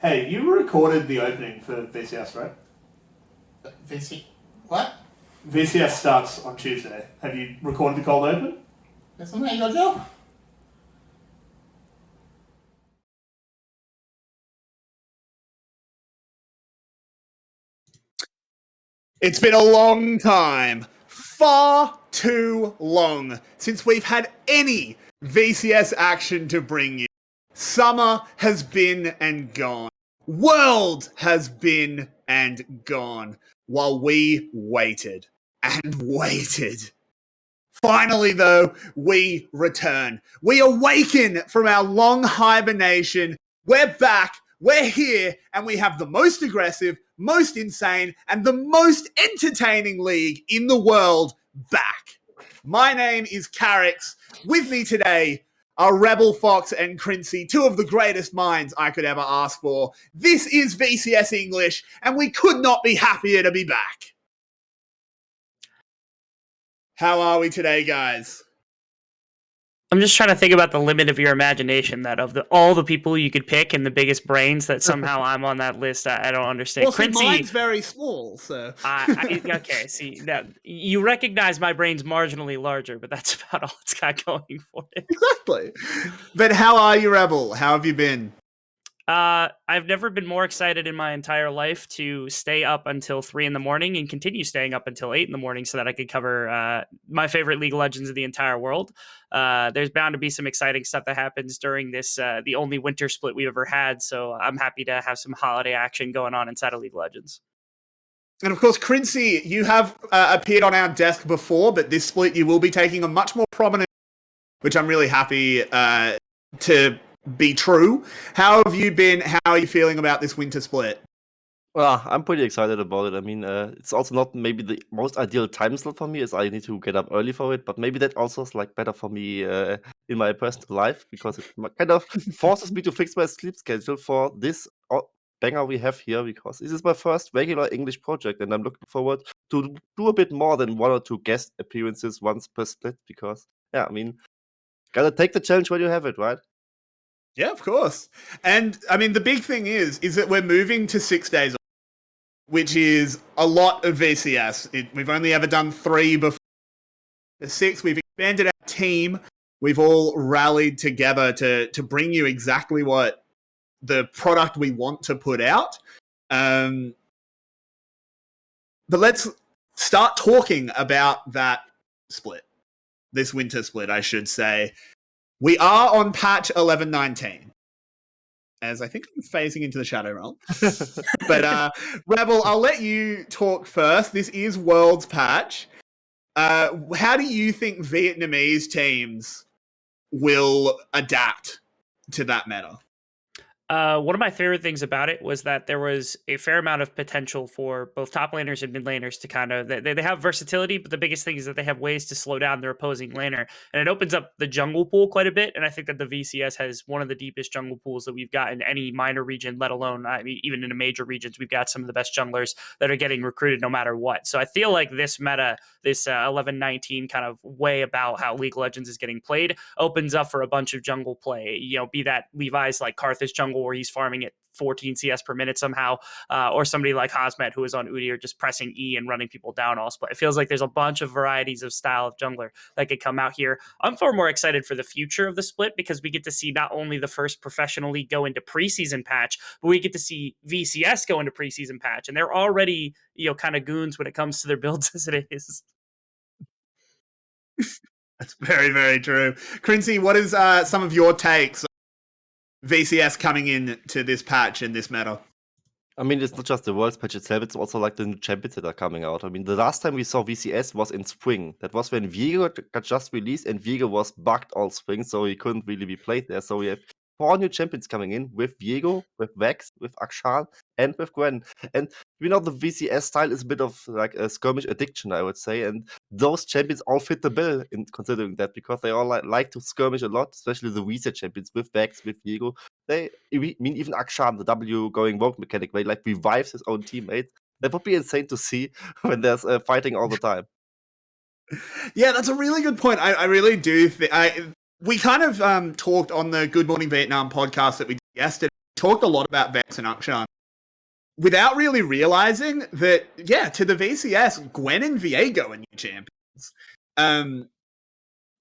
Hey, you recorded the opening for VCS, right? What? VCS starts on Tuesday. Have you recorded the cold open? That's not your job. It's been a long time. Far too long since we've had any VCS action to bring you. Summer has been and gone. World has been and gone. While we waited and waited. Finally, though, we return. We awaken from our long hibernation. We're back, we're here, and we have the most aggressive, most insane, and the most entertaining league in the world back. My name is 𝘀𝗰𝗶𝗹𝘀𝘁. With me today are 𝘀𝗶𝗵𝐴 and 𝘀𝗻𝐶, two of the greatest minds I could ever ask for. This is VCS English, and we could not be happier to be back. How are we today, guys? I'm just trying to think about the limit of your imagination, that of all the people you could pick and the biggest brains, that somehow I'm on that list. I don't understand. Well, see, mine's very small, so... okay, see, now, you recognize my brain's marginally larger, but that's about all it's got going for it. Exactly. But how are you, Rebel? How have you been? I've never been more excited in my entire life to stay up until 3 a.m. and continue staying up until 8 a.m. so that I could cover my favorite League of Legends of the entire world. There's bound to be some exciting stuff that happens during this, the only winter split we've ever had. So I'm happy to have some holiday action going on inside of League of Legends. And of course, 𝘀𝗻𝐶, you have appeared on our desk before, but this split you will be taking a much more prominent, which I'm really happy to be true. How have you been? How are you feeling about this winter split? Well, I'm pretty excited about it. I mean, it's also not maybe the most ideal time slot for me, as I need to get up early for it. But maybe that also is like better for me in my personal life, because it kind of forces me to fix my sleep schedule for this banger we have here. Because this is my first regular English project, and I'm looking forward to do a bit more than 1 or 2 guest appearances once per split. Because yeah, I mean, gotta take the challenge when you have it, right? Yeah, of course. And I mean, the big thing is that we're moving to 6 days, which is a lot of VCS. We've only ever done 3 before. The 6, we've expanded our team. We've all rallied together to bring you exactly what the product we want to put out. But let's start talking about that split. This winter split, I should say. We are on patch 11.19, as I think I'm phasing into the Shadow Realm. But Rebel, I'll let you talk first. This is World's patch. How do you think Vietnamese teams will adapt to that meta? One of my favorite things about it was that there was a fair amount of potential for both top laners and mid laners to kind of, they have versatility, but the biggest thing is that they have ways to slow down their opposing laner, and it opens up the jungle pool quite a bit. And I think that the VCS has one of the deepest jungle pools that we've got in any minor region, let alone, I mean, even in the major regions, we've got some of the best junglers that are getting recruited no matter what. So I feel like this meta, this 11.19 kind of way about how League of Legends is getting played, opens up for a bunch of jungle play, you know, be that Levi's like Karthus jungle where he's farming at 14 CS per minute somehow, or somebody like 𝘁𝗏 who is on Udi or just pressing E and running people down all split. It feels like there's a bunch of varieties of style of jungler that could come out here. I'm far more excited for the future of the split, because we get to see not only the first professional league go into preseason patch, but we get to see VCS go into preseason patch, and they're already, you know, kind of goons when it comes to their builds as it is. That's very, very true. 𝘀𝗻𝐶, what is some of your takes on VCS coming in to this patch and this meta? I mean, it's not just the World's patch itself, it's also like the new champions that are coming out. I mean, the last time we saw VCS was in spring. That was when 𝘁𝗀 got just released, and 𝘁𝗀 was bugged all spring, so he couldn't really be played there. So we have 4 new champions coming in with 𝘁𝗀, with 𝑘𝗁𝗄, with 𝘂𝑎𝑏𝗏, and with Gwen. And you know, the VCS style is a bit of like a skirmish addiction, I would say. And those champions all fit the bill in considering that, because they all like to skirmish a lot, especially the VCS champions with 𝑘𝗁𝗄, with 𝘁𝗀. I mean, even 𝘂𝑎𝑏𝗏, the W going rogue mechanic, way like revives his own teammates. That would be insane to see when there's fighting all the time. Yeah, that's a really good point. I really do think we kind of talked on the Good Morning Vietnam podcast that we did yesterday talked a lot about 𝘀𝘀cie and without really realizing that, yeah, to the VCS, 𝘀𝘀 and 𝘀𝗀𝗀 are new champions.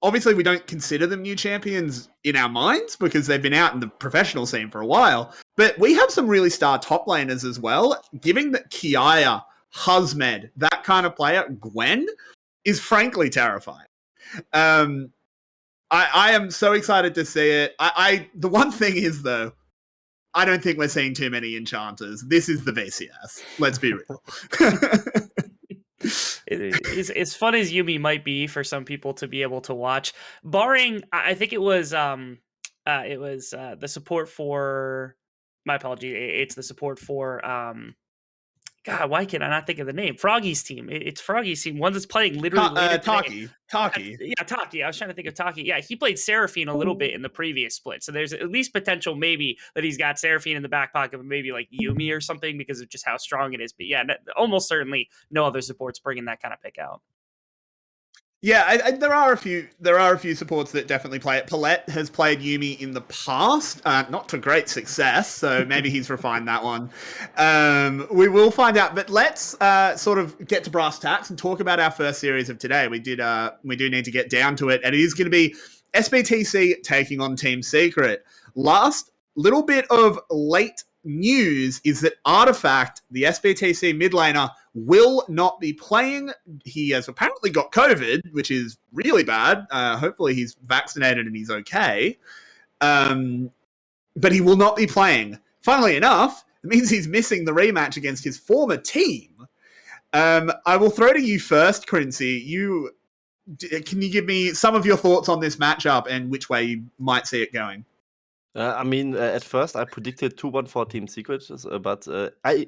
Obviously, we don't consider them new champions in our minds because they've been out in the professional scene for a while. But we have some really star top laners as well. Giving that 𝘀𝗰𝗋, 𝘁𝗲, that kind of player, 𝘀𝘀, is frankly terrifying. I am so excited to see it. The one thing is, though, I don't think we're seeing too many enchanters. This is the VCS. Let's be real. As fun as Yuumi might be for some people to be able to watch, barring I think it was the support for, my apology, it's the support for God, why can I not think of the name? Froggy's team. It's Froggy's team. One that's playing literally later today. 𝘀𝘀cie. Yeah, 𝘀𝘀cie. I was trying to think of 𝘀𝘀cie. Yeah, he played Seraphine a little bit in the previous split. So there's at least potential maybe that he's got Seraphine in the back pocket of maybe like Yuumi or something because of just how strong it is. But yeah, almost certainly no other supports bringing that kind of pick out. Yeah, there are a few supports that definitely play it. 𝘁𝗏𝗏 has played Yuumi in the past, not to great success, so maybe he's refined that one. We will find out, but let's sort of get to brass tacks and talk about our first series of today. We do need to get down to it, and it is going to be 𝘀𝑎𝑏𝑇𝑐 taking on Team Secret. Last little bit of late news is that 𝘊𝑎rtifact, the 𝘀𝑎𝑏𝑇𝑐 mid laner, will not be playing. He has apparently got COVID, which is really bad. Hopefully he's vaccinated and he's okay. But he will not be playing. Funnily enough, it means he's missing the rematch against his former team. I will throw to you first, 𝘀𝘀cie. Can you give me some of your thoughts on this matchup and which way you might see it going? At first I predicted 2-1 for Team Secret, but I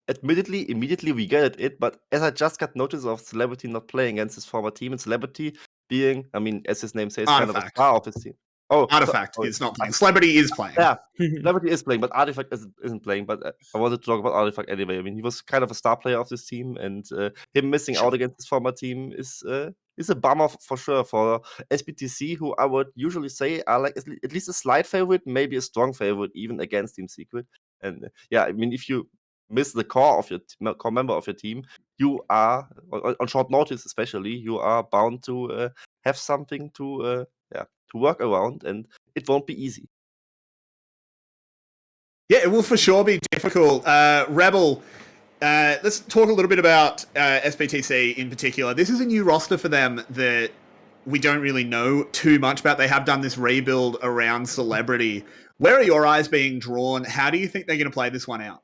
admittedly immediately regretted it. But as I just got notice of 𝘀𝑎𝑏𝑇 not playing against his former team, and 𝘀𝑚 being, as his name says, kind of a 𝘊𝑎rtifact. star of his team. Oh, 𝘊𝑚act is not playing. 𝘀𝑚 is playing. Yeah, 𝘀𝑚 is playing, but 𝘊𝑚act isn't playing. But I wanted to talk about 𝘊𝑚act anyway. I mean, he was kind of a star player of this team, and him missing out against his former team is a bummer for sure for 𝘀𝑏𝑇𝑐, who I would usually say are like at least a slight favorite, maybe a strong favorite even against Team Secret. And yeah, I mean, if you miss the core of your core member of your team, you are on short notice, especially, you are bound to have something to work around, and it won't be easy. Yeah, it will for sure be difficult. Rebel, let's talk a little bit about 𝘀𝑎𝑏𝑇𝑐 in particular. This is a new roster for them that we don't really know too much about. They have done this rebuild around Celebrity. Where are your eyes being drawn? How do you think they're going to play this one out?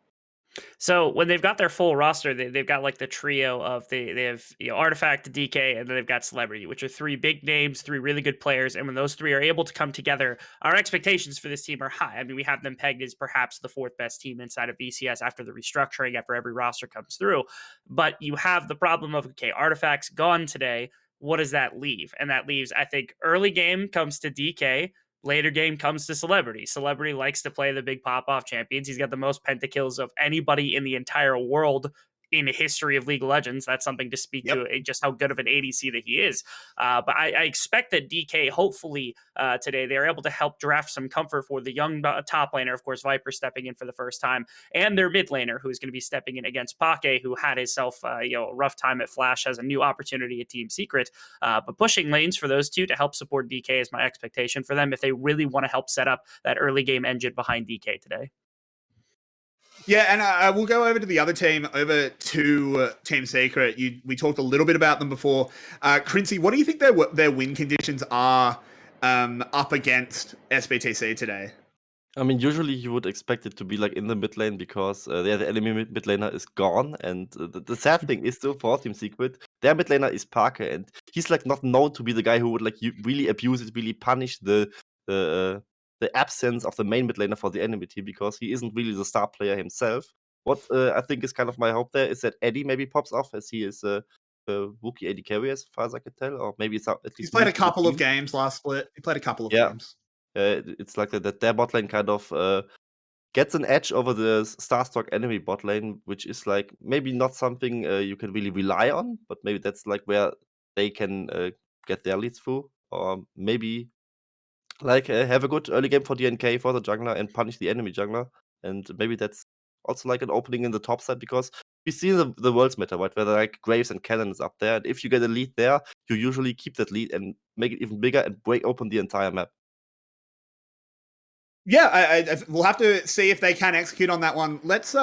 So when they've got their full roster, they've got like the trio of they have 𝘊𝑚act, DK, and then they've got Celebrity, which are three big names, three really good players. And when those three are able to come together, our expectations for this team are high. I mean, we have them pegged as perhaps the fourth best team inside of VCS after the restructuring, after every roster comes through. But you have the problem of, okay, 𝘊𝑚act's gone today. What does that leave? And that leaves, I think, early game comes to DK. Later game comes to Celebrity. Celebrity likes to play the big pop-off champions. He's got the most pentakills of anybody in the entire world in the history of League of Legends. That's something to speak to just how good of an ADC that he is. But I expect that DK, hopefully today, they're able to help draft some comfort for the young top laner, of course, Viper stepping in for the first time, and their mid laner, who's going to be stepping in against 𝘀𝗀𝗏, who had himself a rough time at Flash, has a new opportunity at Team Secret. But pushing lanes for those two to help support DK is my expectation for them if they really want to help set up that early game engine behind DK today. Yeah, and we'll go over to the other team, over to Team Secret. We talked a little bit about them before. 𝘀𝘀cie, what do you think their win conditions are up against 𝘀𝑎𝑏𝑇𝑐 today? I mean, usually you would expect it to be like in the mid lane because the enemy mid laner is gone. And the sad thing is still for Team Secret, their mid laner is 𝘀𝗏𝗏, and he's like not known to be the guy who would like really abuse it, really punish the absence of the main mid laner for the enemy team because he isn't really the star player himself. What I think is kind of my hope there is that Eddie maybe pops off as he is rookie AD carry as far as I can tell, or maybe it's at least he's played a couple of games last split. He played a couple of games. It's like that their bot lane kind of gets an edge over the Starstock enemy bot lane, which is like maybe not something you can really rely on, but maybe that's like where they can get their leads through, or maybe Like, have a good early game for DNK for the jungler and punish the enemy jungler. And maybe that's also like an opening in the top side, because we see the world's meta, right? Where like Graves and Cannon is up there. And if you get a lead there, you usually keep that lead and make it even bigger and break open the entire map. Yeah, we'll have to see if they can execute on that one. Let's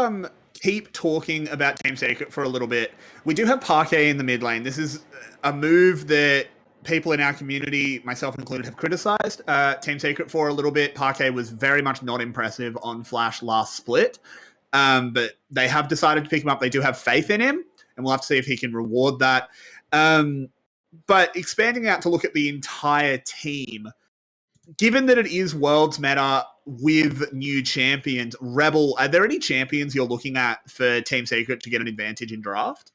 keep talking about Team Secret for a little bit. We do have 𝘁𝗀𝗃 in the mid lane. This is a move that people in our community, myself included, have criticized Team Secret for a little bit. 𝘁𝗃𝗃 was very much not impressive on Flash last split, but they have decided to pick him up. They do have faith in him, and we'll have to see if he can reward that. But expanding out to look at the entire team, given that it is Worlds meta with new champions, Rebel, are there any champions you're looking at for Team Secret to get an advantage in draft?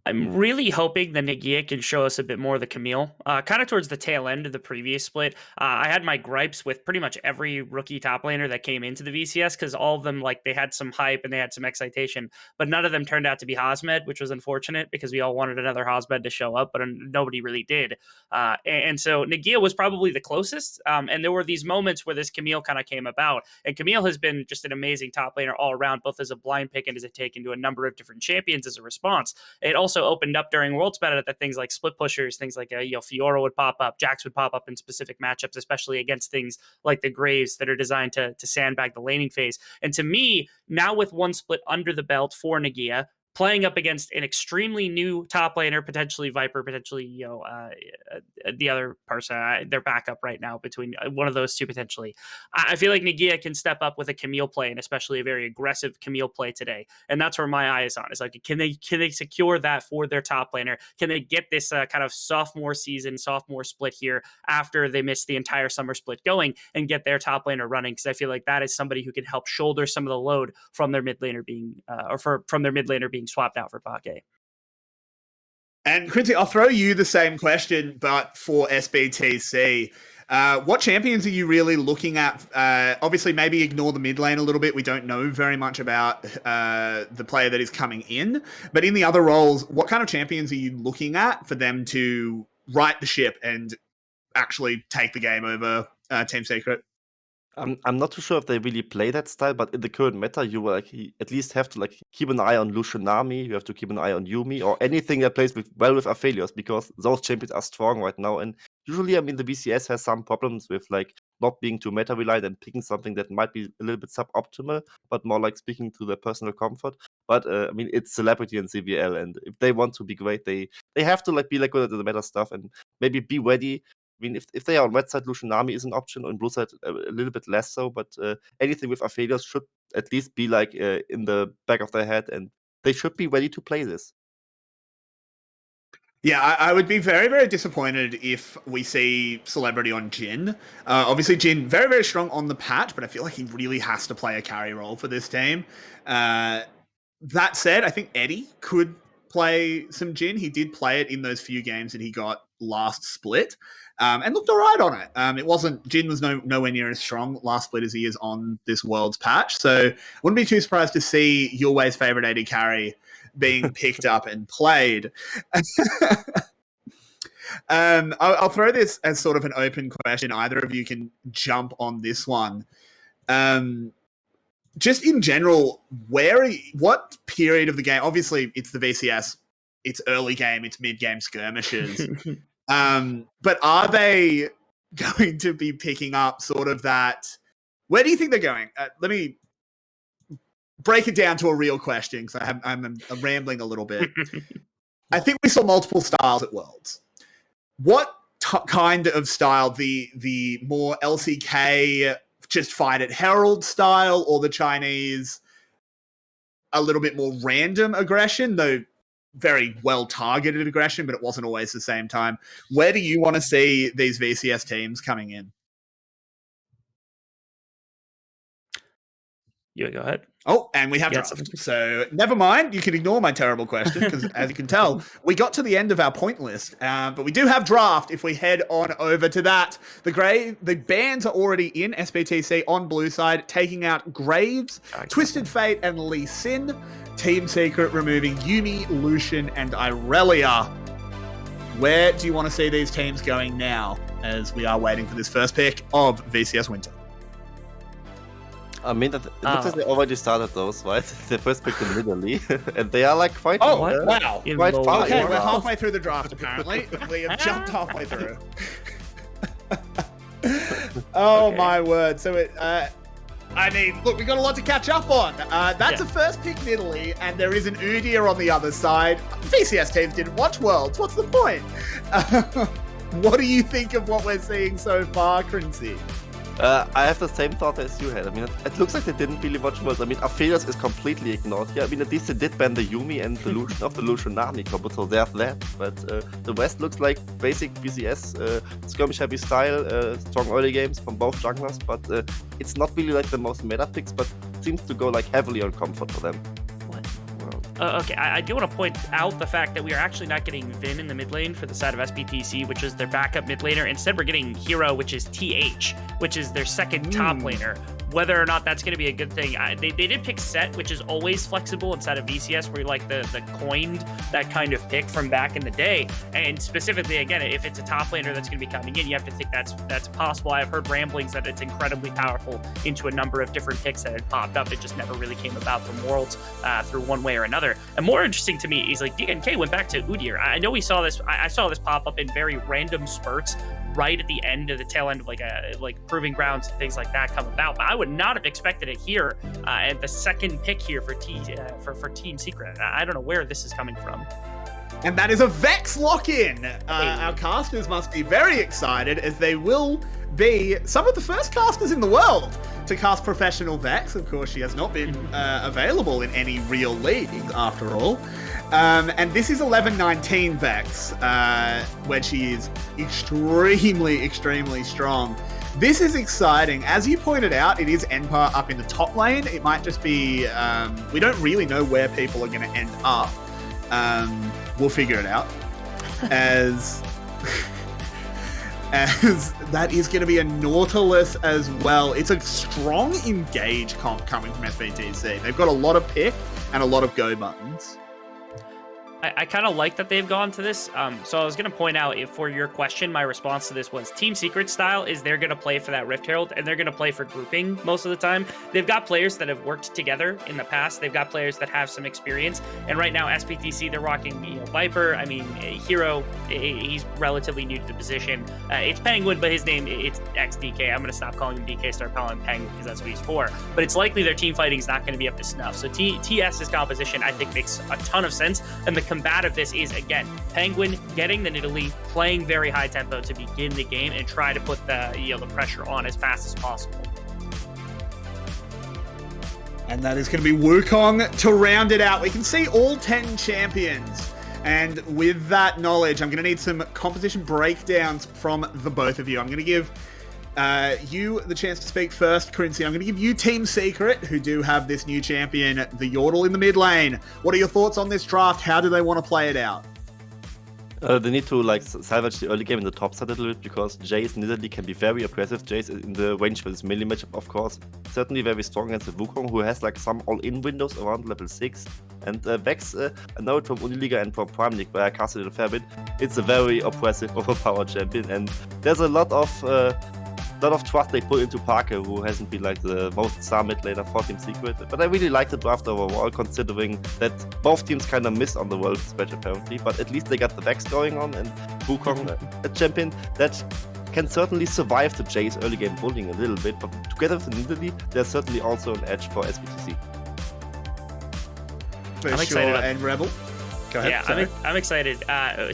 I'm really hoping that 𝘁cie can show us a bit more of the 𝘁𝗆. Kind of towards the tail end of the previous split, I had my gripes with pretty much every rookie top laner that came into the VCS, because all of them, like, they had some hype and they had some excitation, but none of them turned out to be 𝘁𝗁med, which was unfortunate because we all wanted another 𝘁𝗁med to show up, but nobody really did. And so 𝘁cie was probably the closest, and there were these moments where this 𝘁𝗆 kind of came about, and 𝘁𝗆 has been just an amazing top laner all around, both as a blind pick and as a take into a number of different champions as a response. It also opened up during Worlds meta that things like split pushers, things like Fiora would pop up, Jax would pop up in specific matchups, especially against things like the Graves that are designed to sandbag the laning phase. And to me, now with one split under the belt for 𝘁𝗃, playing up against an extremely new top laner, potentially Viper, potentially the other person, their backup right now, between one of those two potentially. I feel like 𝘁𝗃 can step up with a 𝘁𝗆 play, and especially a very aggressive 𝘁𝗆 play today. And that's where my eye is on. Is like, can they secure that for their top laner? Can they get this kind of sophomore split here after they missed the entire summer split going, and get their top laner running? Because I feel like that is somebody who can help shoulder some of the load from their mid laner being from their mid laner being swapped out for 𝘁𝗃𝗃. And 𝘀𝗀𝗃, I'll throw you the same question, but for SBTC. What champions are you really looking at? Obviously, maybe ignore the mid lane a little bit. We don't know very much about the player that is coming in. But in the other roles, what kind of champions are you looking at for them to right the ship and actually take the game over Team Secret? I'm not too sure if they really play that style, but in the current meta, you will at least have to keep an eye on 𝘁𝗀𝗎. You have to keep an eye on Yuumi, or anything that plays well with 𝘂𝑎𝑙𝑖os, because those champions are strong right now. And usually, I mean, the VCS has some problems with not being too meta reliant and picking something that might be a little bit suboptimal, but more like speaking to their personal comfort. But I mean, it's celebrity in CBL, and if they want to be great, they have to be good at the meta stuff and maybe be ready. I mean, if they are on red side, 𝘁𝗀𝗎 is an option. On blue side, a little bit less so. But anything with 𝘂𝑎𝑙𝑖os should at least be in the back of their head, and they should be ready to play this. Yeah, I would be very, very disappointed if we see celebrity on Jhin. Obviously, Jhin, very, very strong on the patch, but I feel like he really has to play a carry role for this team. That said, I think Eddie could play some Jhin. He did play it in those few games that he got last split, and looked all right on it. Jhin was nowhere near as strong last split as he is on this Worlds patch, so wouldn't be too surprised to see 𝘂𝗋's favorite AD carry being picked up and played. I'll throw this as sort of an open question. Either of you can jump on this one. Just in general, what period of the game? Obviously, it's the VCS. It's early game. It's mid-game skirmishes. But are they going to be picking up sort of that? Where do you think they're going? Let me break it down to a real question, because I'm rambling a little bit. I think we saw multiple styles at Worlds. What kind of style? The more 𝘁𝗃𝗃, just fight at Herald style, or the Chinese a little bit more random aggression, though very well targeted aggression, but it wasn't always the same time? Where do you want to see these VCS teams coming in? You go ahead. Oh, and we have draft. So never mind. You can ignore my terrible question, because as you can tell, we got to the end of our point list. But we do have draft if we head on over to that. The bans are already in SBTC on blue side, taking out Graves, Twisted Fate, and Lee Sin. Team Secret removing Yuumi, Lucian, and Irelia. Where do you want to see these teams going now? as we are waiting for this first pick of VCS Winter. I mean, it looks like they already started those, right? They first picked in Italy, and they are like quite. Wow. Quite far. Okay, we're halfway through the draft, apparently. We have jumped halfway through. Okay. My word. So I mean, look, we got a lot to catch up on. That's a first pick in Italy, and there is an Udyr on the other side. VCS teams didn't watch Worlds. What's the point? What do you think of what we're seeing so far, 𝘀cie? I have the same thought as you had. I mean, it looks like they didn't really watch Worlds. I mean, 𝘀𝗶𝗏𝗋 is completely ignored here. I mean, at least they did ban the Yuumi and the Lucian of the Lucianami combo, so they have that. But the rest looks like basic VCS, 𝘀𝗶𝗵𝗀𝗀𝗀 style, strong early games from both junglers. But it's not really like the most meta picks, but seems to go like heavily on comfort for them. Okay, I do want to point out the fact that we are actually not getting Vin in the mid lane for the side of SBTC, which is their backup mid laner. Instead, we're getting 𝘂, which is TH, which is their second top laner. Whether or not that's going to be a good thing, they did pick Set, which is always flexible inside of VCS, where you like the coined that kind of pick from back in the day. And specifically, again, if it's a top laner that's going to be coming in, you have to think that's possible. I've heard ramblings that it's incredibly powerful into a number of different picks that had popped up. It just never really came about from Worlds through one way or another. And more interesting to me is like DNK went back to Udyr. I know we saw this. I saw this pop up in very random spurts right at the end of the tail end of like proving grounds and things like that come about. But I would not have expected it here at the second pick here for Team Secret. I don't know where this is coming from. And that is a Vex lock-in. Our casters must be very excited, as they will be some of the first casters in the world to cast professional Vex. Of course, she has not been available in any real leagues, after all. And this is 11-19 Vex, where she is extremely, extremely strong. This is exciting. As you pointed out, it is 𝘀𝗏𝗀 up in the top lane. It might just be... we don't really know where people are going to end up. We'll figure it out. As that is going to be a Nautilus as well. It's a strong engage comp coming from SBTC. They've got a lot of pick and a lot of go buttons. I kind of like that they've gone to this. So I was going to point out, if for your question, my response to this was Team Secret style is they're going to play for that Rift Herald, and they're going to play for grouping most of the time. They've got players that have worked together in the past. They've got players that have some experience. And right now, SBTC, they're rocking 𝘁𝗶𝗏. I mean, 𝘂𝗀, he's relatively new to the position. It's 𝘁𝗁, but his name, it's 𝑀XDK. I'm going to stop calling him DK, start calling him 𝘁𝗁, because that's what he's for. But it's likely their team fighting is not going to be up to snuff. So TS's composition, I think, makes a ton of sense. And the combat of this is, again, 𝘁𝗁 getting the Nidalee, playing very high tempo to begin the game and try to put the pressure on as fast as possible. And that is going to be Wukong to round it out. We can see all 10 champions. And with that knowledge, I'm going to need some composition breakdowns from the both of you. I'm going to give you the chance to speak first, 𝘀𝗀𝗃. I'm going to give you Team Secret, who do have this new champion, the Yordle in the mid lane. What are your thoughts on this draft? How do they want to play it out? They need to salvage the early game in the top side a little bit, because Jayce Nidalee can be very aggressive. Jayce in the range versus melee matchup, of course, certainly very strong against the Wukong, who has some all-in windows around level 6. And Vex, I know it from Uniliga and from Prime League, where I casted it a fair bit. It's a very oppressive, overpowered champion, and there's a lot of trust they put into Parker, who hasn't been like the most star mid laner for Team Secret. But I really like the draft overall, considering that both teams kind of missed on the world stage apparently. But at least they got the Vex going on, and Wukong, a champion that can certainly survive the Jayce early game bullying a little bit. But together with Nidalee, there's certainly also an edge for SBTC. For I'm sure, excited. and Rebel? Go ahead. Yeah, I'm excited.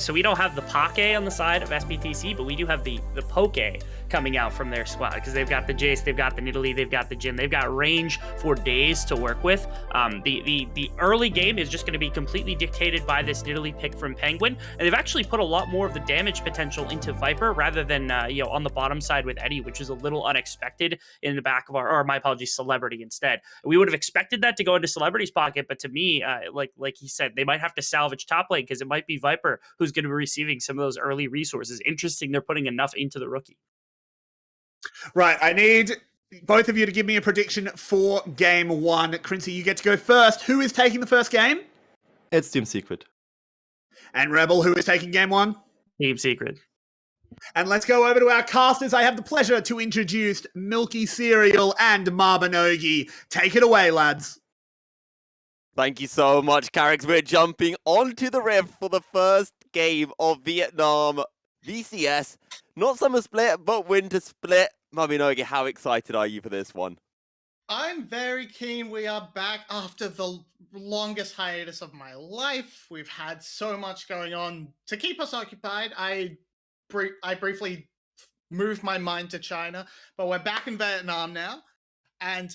So we don't have the 𝘁𝗏𝗃 on the side of SBTC, but we do have the 𝘁𝗏𝗃 coming out from their squad, because they've got the Jayce, they've got the Nidalee, they've got the Jhin, they've got range for days to work with. The early game is just going to be completely dictated by this Nidalee pick from 𝘁𝗁, and they've actually put a lot more of the damage potential into 𝘁𝗏 rather than on the bottom side with Eddie, which is a little unexpected in the back of my apologies, Celebrity instead. We would have expected that to go into Celebrity's pocket, but to me, like he said, they might have to salvage top lane, because it might be 𝘁𝗏 who's going to be receiving some of those early resources. Interesting, they're putting enough into the rookie. Right, I need both of you to give me a prediction for game one. 𝘀𝗀𝗃, you get to go first. Who is taking the first game? It's Team Secret. And Rebel, who is taking game one? Team Secret. And let's go over to our casters. I have the pleasure to introduce 𝘀𝘀cie𝗰𝗶𝗹𝗀 and 𝘁𝗏𝗏𝗀𝗀. Take it away, lads. Thank you so much, Carrix. We're jumping onto the Rift for the first game of Vietnam VCS. Not summer split, but winter split. 𝘁𝗏𝗏𝗀𝗀, how excited are you for this one? I'm very keen. We are back after the longest hiatus of my life. We've had so much going on to keep us occupied. I briefly moved my mind to China, but we're back in Vietnam now, and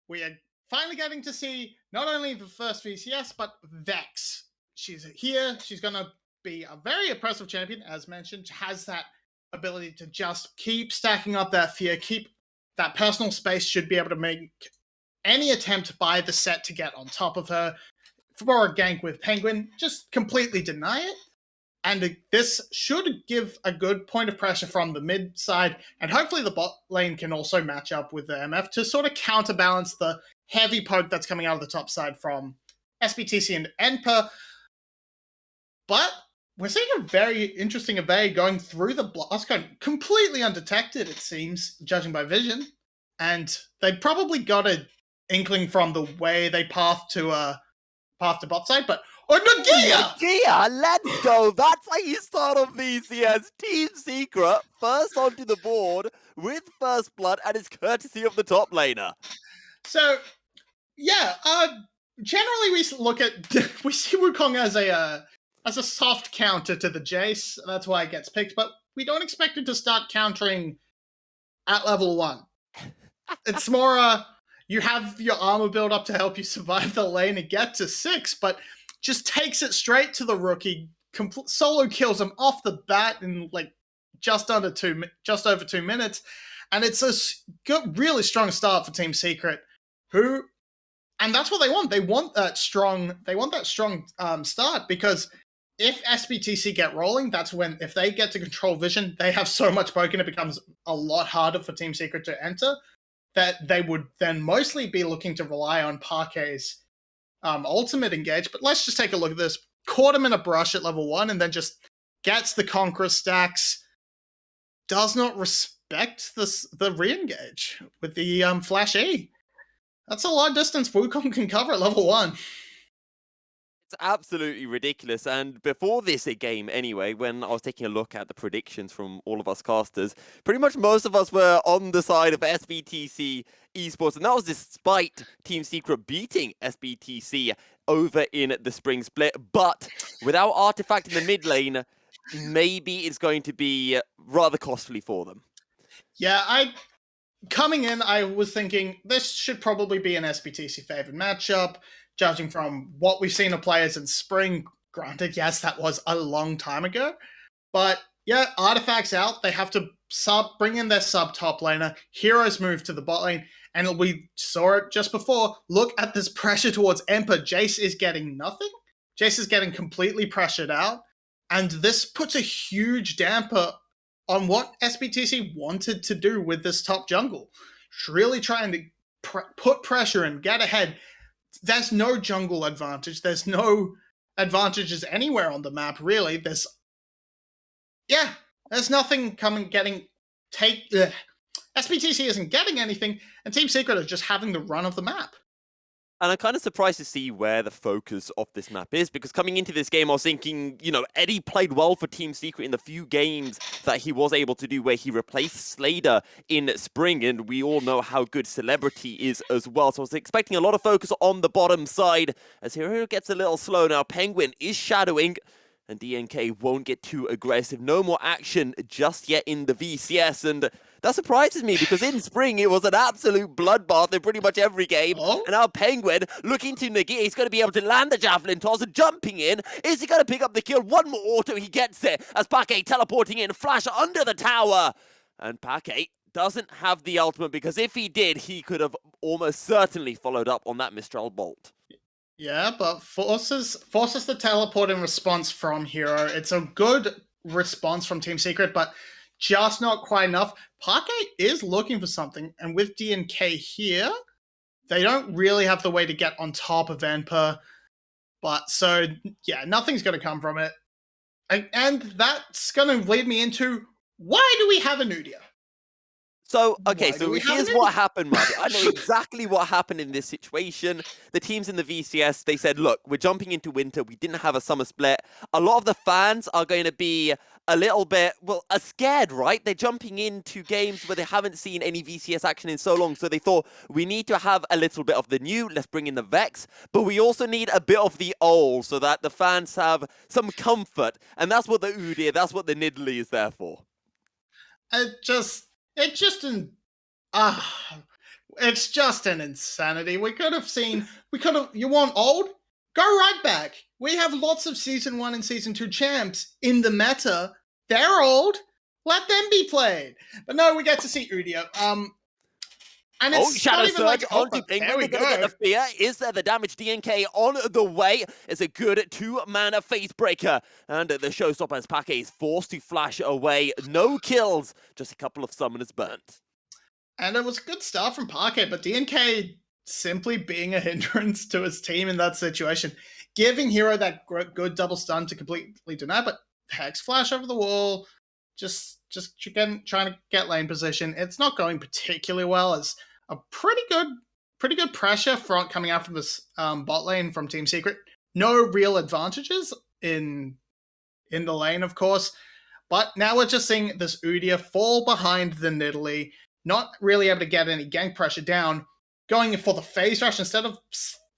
we are finally getting to see not only the first VCS, but 𝘀�UE. She's here. She's going to be a very impressive champion, as mentioned. She has that ability to just keep stacking up that fear, keep that personal space, should be able to make any attempt by the set to get on top of her. For a gank with Penguin, just completely deny it. And this should give a good point of pressure from the mid side, and hopefully the bot lane can also match up with the MF to sort of counterbalance the heavy poke that's coming out of the top side from 𝘀𝑎𝑏𝗋𝐻𝑇𝑐 and 𝘀𝗀𝗄. But we're seeing a very interesting 𝘂𝑎𝑏𝗋𝗀 going through the blast cone, completely undetected, it seems, judging by vision. And they probably got an inkling from the way they path to bot side, but 𝘁𝗀𝗀, let's go. That's how you start on VCS. Team Secret first onto the board with first blood, and it's courtesy of the top laner. So, yeah, generally we look at we see Wukong as a soft counter to the Jace. That's why it gets picked, but we don't expect it to start countering at level 1. It's more you have your armor build up to help you survive the lane and get to 6, but just takes it straight to the rookie, solo kills him off the bat in like just over 2 minutes, and it's a good, really strong start for Team Secret, and that's what they want. They want that strong. Start, because if 𝘀𝑏𝗋𝗋 get rolling, that's when, if they get to control vision, they have so much poke and it becomes a lot harder for Team Secret to enter, that they would then mostly be looking to rely on 𝘁𝗏𝗄's ultimate engage. But let's just take a look at this. Caught him in a brush at level 1 and then just gets the Conqueror stacks. Does not respect the re-engage with the flash E. That's a lot of distance Wukong can cover at level 1. It's absolutely ridiculous. And before this game anyway, when I was taking a look at the predictions from all of us casters, pretty much most of us were on the side of 𝘀𝑏𝗋𝗀 Esports, and that was despite Team Secret beating 𝘀𝑏𝗋𝗀 over in the spring split. But without Artifact in the mid lane, maybe it's going to be rather costly for them. Yeah, coming in, I was thinking this should probably be an 𝘀𝑏𝗋𝗀 favored matchup, judging from what we've seen of players in spring. Granted, yes, that was a long time ago, but yeah, Artifact's out. They have to bring in their sub top laner. Heroes move to the bot lane, and we saw it just before. Look at this pressure towards 𝘀𝗀𝗋𝗄. 𝘂𝑐E is getting nothing. 𝘂𝑐E is getting completely pressured out, and this puts a huge damper on what 𝘀𝑏𝗋𝗀 wanted to do with this top jungle. Really trying to put pressure and get ahead. There's no jungle advantage. There's no advantages anywhere on the map, really. There's nothing 𝘀𝑏𝗋𝗀 isn't getting anything, and Team Secret are just having the run of the map. And I'm kind of surprised to see where the focus of this map is, because coming into this game, I was thinking, Eddie played well for Team Secret in the few games that he was able to do where he replaced Slader in spring, and we all know how good 𝘀elebrity is as well. So I was expecting a lot of focus on the bottom side, as Hero gets a little slow now. Penguin is shadowing, and DNK won't get too aggressive. No more action just yet in the VCS, and that surprises me, because in spring it was an absolute bloodbath in pretty much every game. And now Penguin looking to negate. He's going to be able to land the javelin toss, jumping in. Is he going to pick up the kill? One more auto, he gets it, as 𝘁𝗏𝗋 teleporting in, flash under the tower. And 𝘁𝗏𝗋 doesn't have the ultimate, because if he did, he could have almost certainly followed up on that Mistral bolt. Yeah, but forces the teleport in response from Hero. It's a good response from Team Secret, but just not quite enough. 𝘁𝗏𝗋 is looking for something, and with DNK here, they don't really have the way to get on top of 𝘀𝗀𝗋𝗄. But so, yeah, nothing's going to come from it. And that's going to lead me into Why do we have an Udia? So, okay, Why do so we have here's an what Udia? happened, Marty. I know exactly what happened in this situation. The teams in the VCS, they said, look, we're jumping into winter. We didn't have a summer split. A lot of the fans are going to be a little bit, scared, right? They're jumping into games where they haven't seen any VCS action in so long. So they thought, we need to have a little bit of the new. Let's bring in the Vex. But we also need a bit of the old so that the fans have some comfort. And that's what the Udyr, that's what the 𝘁𝗔𝗋 is there for. It's just an insanity. You want old? Go right back. We have lots of Season 1 and Season 2 champs in the meta. They're old. Let them be played. But no, we get to see Udyr. And it's Shadow not even Surge like, onto there Penguin. we They're going to go. get the fear. Is there the damage? DNK on the way. It's a good 2-mana face breaker. And the Showstopper's pack is forced to flash away. No kills. Just a couple of summoners burnt. And it was a good start from Parquet, but DNK simply being a hindrance to his team in that situation, giving Hero that good double stun to completely deny, but Hex Flash over the wall, just trying to get lane position. It's not going particularly well. It's a pretty good pressure front coming out from this bot lane from Team Secret. No real advantages in the lane, of course, but now we're just seeing this Udyr fall behind the 𝘁𝗔𝗋, not really able to get any gank pressure down, going for the phase rush instead of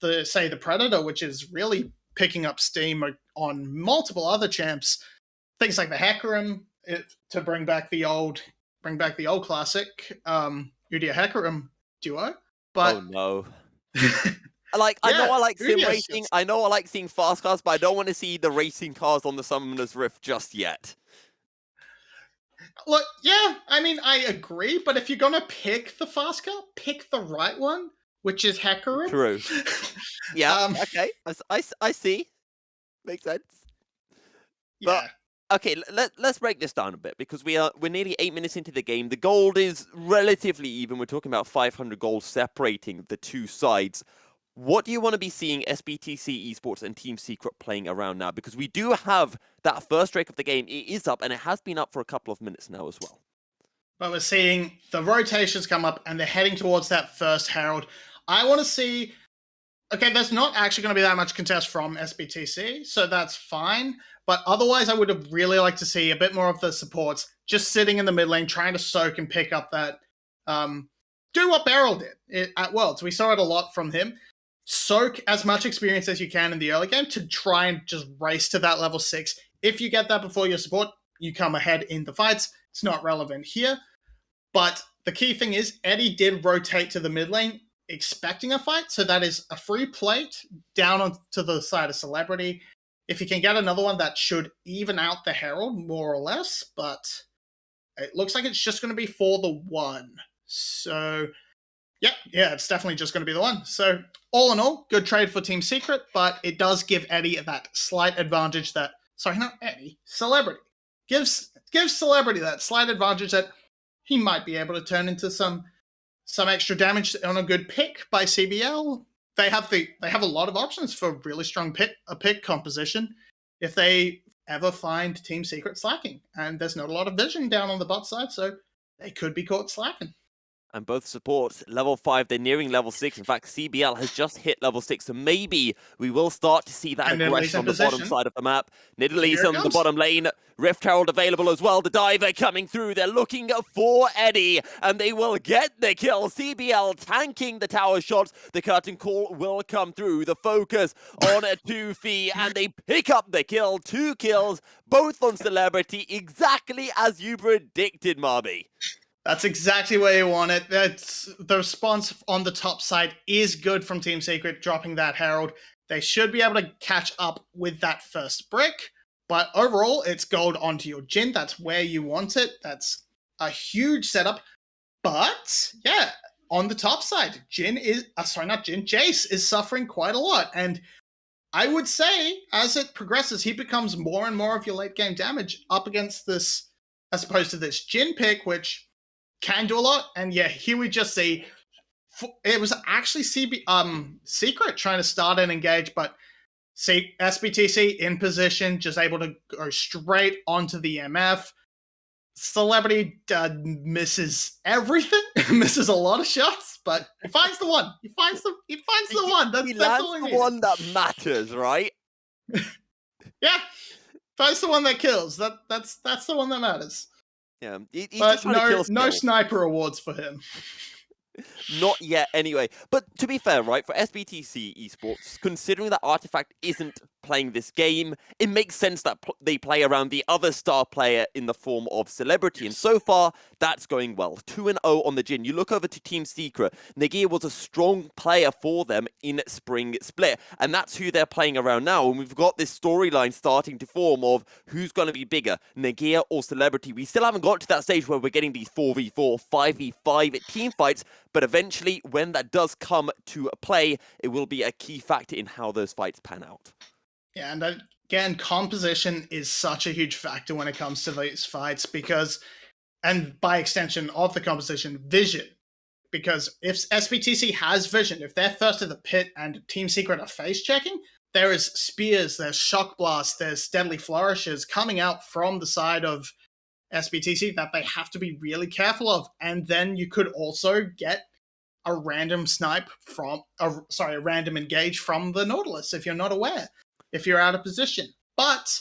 the Predator, which is really picking up steam on multiple other champs, things like the 𝘁𝗻𝗄 to bring back the old classic Udyr 𝘁𝗻𝗄 duo. But oh no. I know I like sim racing. I know I like seeing fast cars, but I don't want to see the racing cars on the Summoner's Rift just yet. Look, yeah, I mean, I agree, but if you're going to pick the fast car, pick the right one, which is 𝘁𝗻𝗄. True. Yeah, okay. I see. Makes sense. Yeah. But, okay, let's break this down a bit, because we're nearly 8 minutes into the game. The gold is relatively even. We're talking about 500 gold separating the two sides. What do you want to be seeing 𝘀BTC Esports and Team Secret playing around now? Because we do have that first drake of the game. It is up, and it has been up for a couple of minutes now as well. But we're seeing the rotations come up, and they're heading towards that first Herald. I want to see... Okay, there's not actually going to be that much contest from 𝘀BTC, so that's fine. But otherwise, I would have really liked to see a bit more of the supports just sitting in the mid lane, trying to soak and pick up that... do what 𝘀𝗀𝗀 did at Worlds. We saw it a lot from him. Soak as much experience as you can in the early game to try and just race to that level 6. If you get that before your support, you come ahead in the fights. It's not relevant here. But the key thing is, Eddie did rotate to the mid lane expecting a fight, so that is a free plate down onto the side of Celebrity. If you can get another one, that should even out the Herald, more or less, but it looks like it's just going to be for the one. So... Yeah, it's definitely just going to be the one. So, all in all, good trade for Team Secret, but it does give Eddie that slight advantage that... Sorry, not Eddie. Celebrity. Gives Celebrity that slight advantage that he might be able to turn into some extra damage on a good pick by CBL. They have a lot of options for really strong pick composition if they ever find Team Secret slacking. And there's not a lot of vision down on the bot side, so they could be caught slacking. And both supports level 5, they're nearing level 6. In fact, CBL has just hit level 6, so maybe we will start to see that aggression on the bottom side of the map. 𝘁𝗔𝗋's on the bottom lane. Rift Herald available as well. The diver coming through. They're looking for Eddie, and they will get the kill. CBL tanking the tower shots. The curtain call will come through. The focus on a 𝘁𝗀, and they pick up the kill. 2 kills, both on Celebrity, exactly as you predicted, Marby. That's exactly where you want it. The response on the top side is good from Team Secret, dropping that Herald. They should be able to catch up with that first brick, but overall, it's gold onto your Jhin. That's where you want it. That's a huge setup. But, yeah, on the top side, Jace is suffering quite a lot. And I would say, as it progresses, he becomes more and more of your late game damage up against this, as opposed to this Jhin pick, which can do a lot. And yeah, here we just see it was actually Secret trying to start and engage, but see 𝘀BTC in position, just able to go straight onto the MF. Celebrity misses everything, misses a lot of shots, but he finds the one. He finds the one. He That's all lands he the needed. one that matters, right? Yeah, finds the one that kills. That's the one that matters. Yeah, he's But just trying to kill no skill. sniper awards for him. Not yet, anyway. But to be fair, right, for 𝘀cie esports, considering that Artifact isn't playing this game, it makes sense that they play around the other star player in the form of Celebrity. And so far, that's going well. 2-0 on the Jhin. You look over to Team Secret. 𝘁𝗍 was a strong player for them in Spring Split. And that's who they're playing around now. And we've got this storyline starting to form of who's going to be bigger, 𝘁𝗍 or Celebrity. We still haven't got to that stage where we're getting these 4v4, 5v5 team fights. But eventually, when that does come to play, it will be a key factor in how those fights pan out. Yeah, and again, composition is such a huge factor when it comes to these fights because, and by extension of the composition, vision. Because if 𝘀TC has vision, if they're first at the pit and Team Secret are face checking, there is spears, there's shock blasts, there's deadly flourishes coming out from the side of 𝘀TC that they have to be really careful of. And then you could also get a random snipe from, a random engage from the Nautilus if you're not aware, if you're out of position. But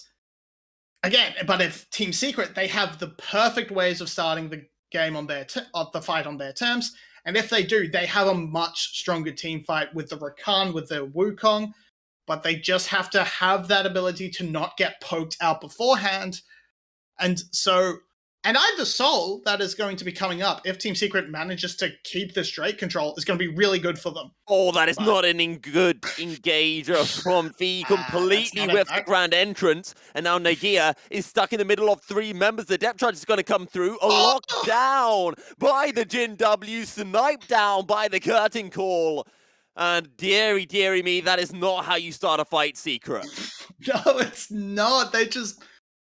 again, if Team Secret, they have the perfect ways of starting the game on their the fight on their terms. And if they do, they have a much stronger team fight with the Rakan, with the Wukong. But they just have to have that ability to not get poked out beforehand. And so, and either soul that is going to be coming up, if Team Secret manages to keep this Drake control, is going to be really good for them. Oh, that is not an good engager from 𝘀, completely with the grand entrance. And now 𝘁𝗍 is stuck in the middle of 3 members. The depth charge is going to come through. Locked down by the Jhin W, sniped down by the curtain call. And dearie, dearie me, that is not how you start a fight, Secret. No, it's not.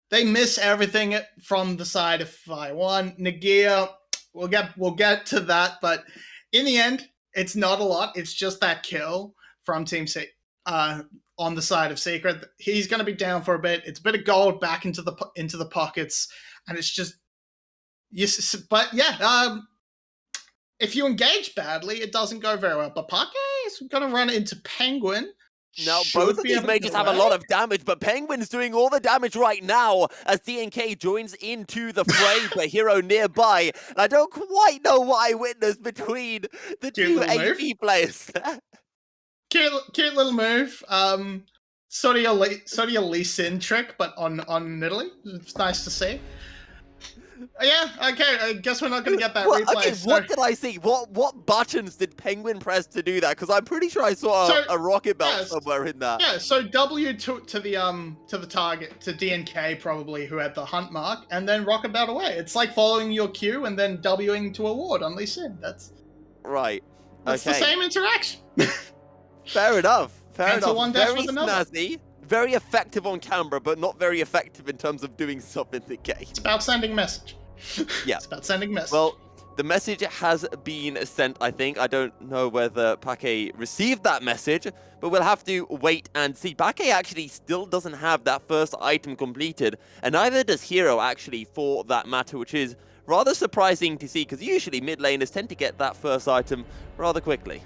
They miss everything from the side of 𝘀. 𝘁𝗍, we'll get to that, but in the end, it's not a lot. It's just that kill from Team Secret on the side of Secret. He's going to be down for a bit. It's a bit of gold back into the pockets, and it's just yes. But yeah, if you engage badly, it doesn't go very well. But 𝘀 is going to run into Penguin. Now, both of these mages have a lot of damage, but Penguin's doing all the damage right now as DNK joins into the fray, but hero nearby. And I don't quite know what I witnessed between the two AD players. Cute little move. Sort of your Lee Sin trick, but on Nidalee. It's nice to see. Yeah, okay, I guess we're not going to get that replay. Okay, so. What did I see? What buttons did Penguin press to do that? Because I'm pretty sure I saw a rocket belt somewhere in that. Yeah, so W to the target, to DNK probably, who had the hunt mark, and then rocket belt away. It's like following your Q and then Wing to a ward on Lee Sin. That's right. That's the same interaction. Fair enough. Fair enough. One dash very with another. snazzy. Very effective on camera, but not very effective in terms of doing stuff in the game. It's about sending message. Yeah. It's about sending message. Well, the message has been sent, I think. I don't know whether 𝘀cie received that message, but we'll have to wait and see. 𝘀cie actually still doesn't have that first item completed, and neither does Hero, actually, for that matter, which is rather surprising to see, because usually mid laners tend to get that first item rather quickly.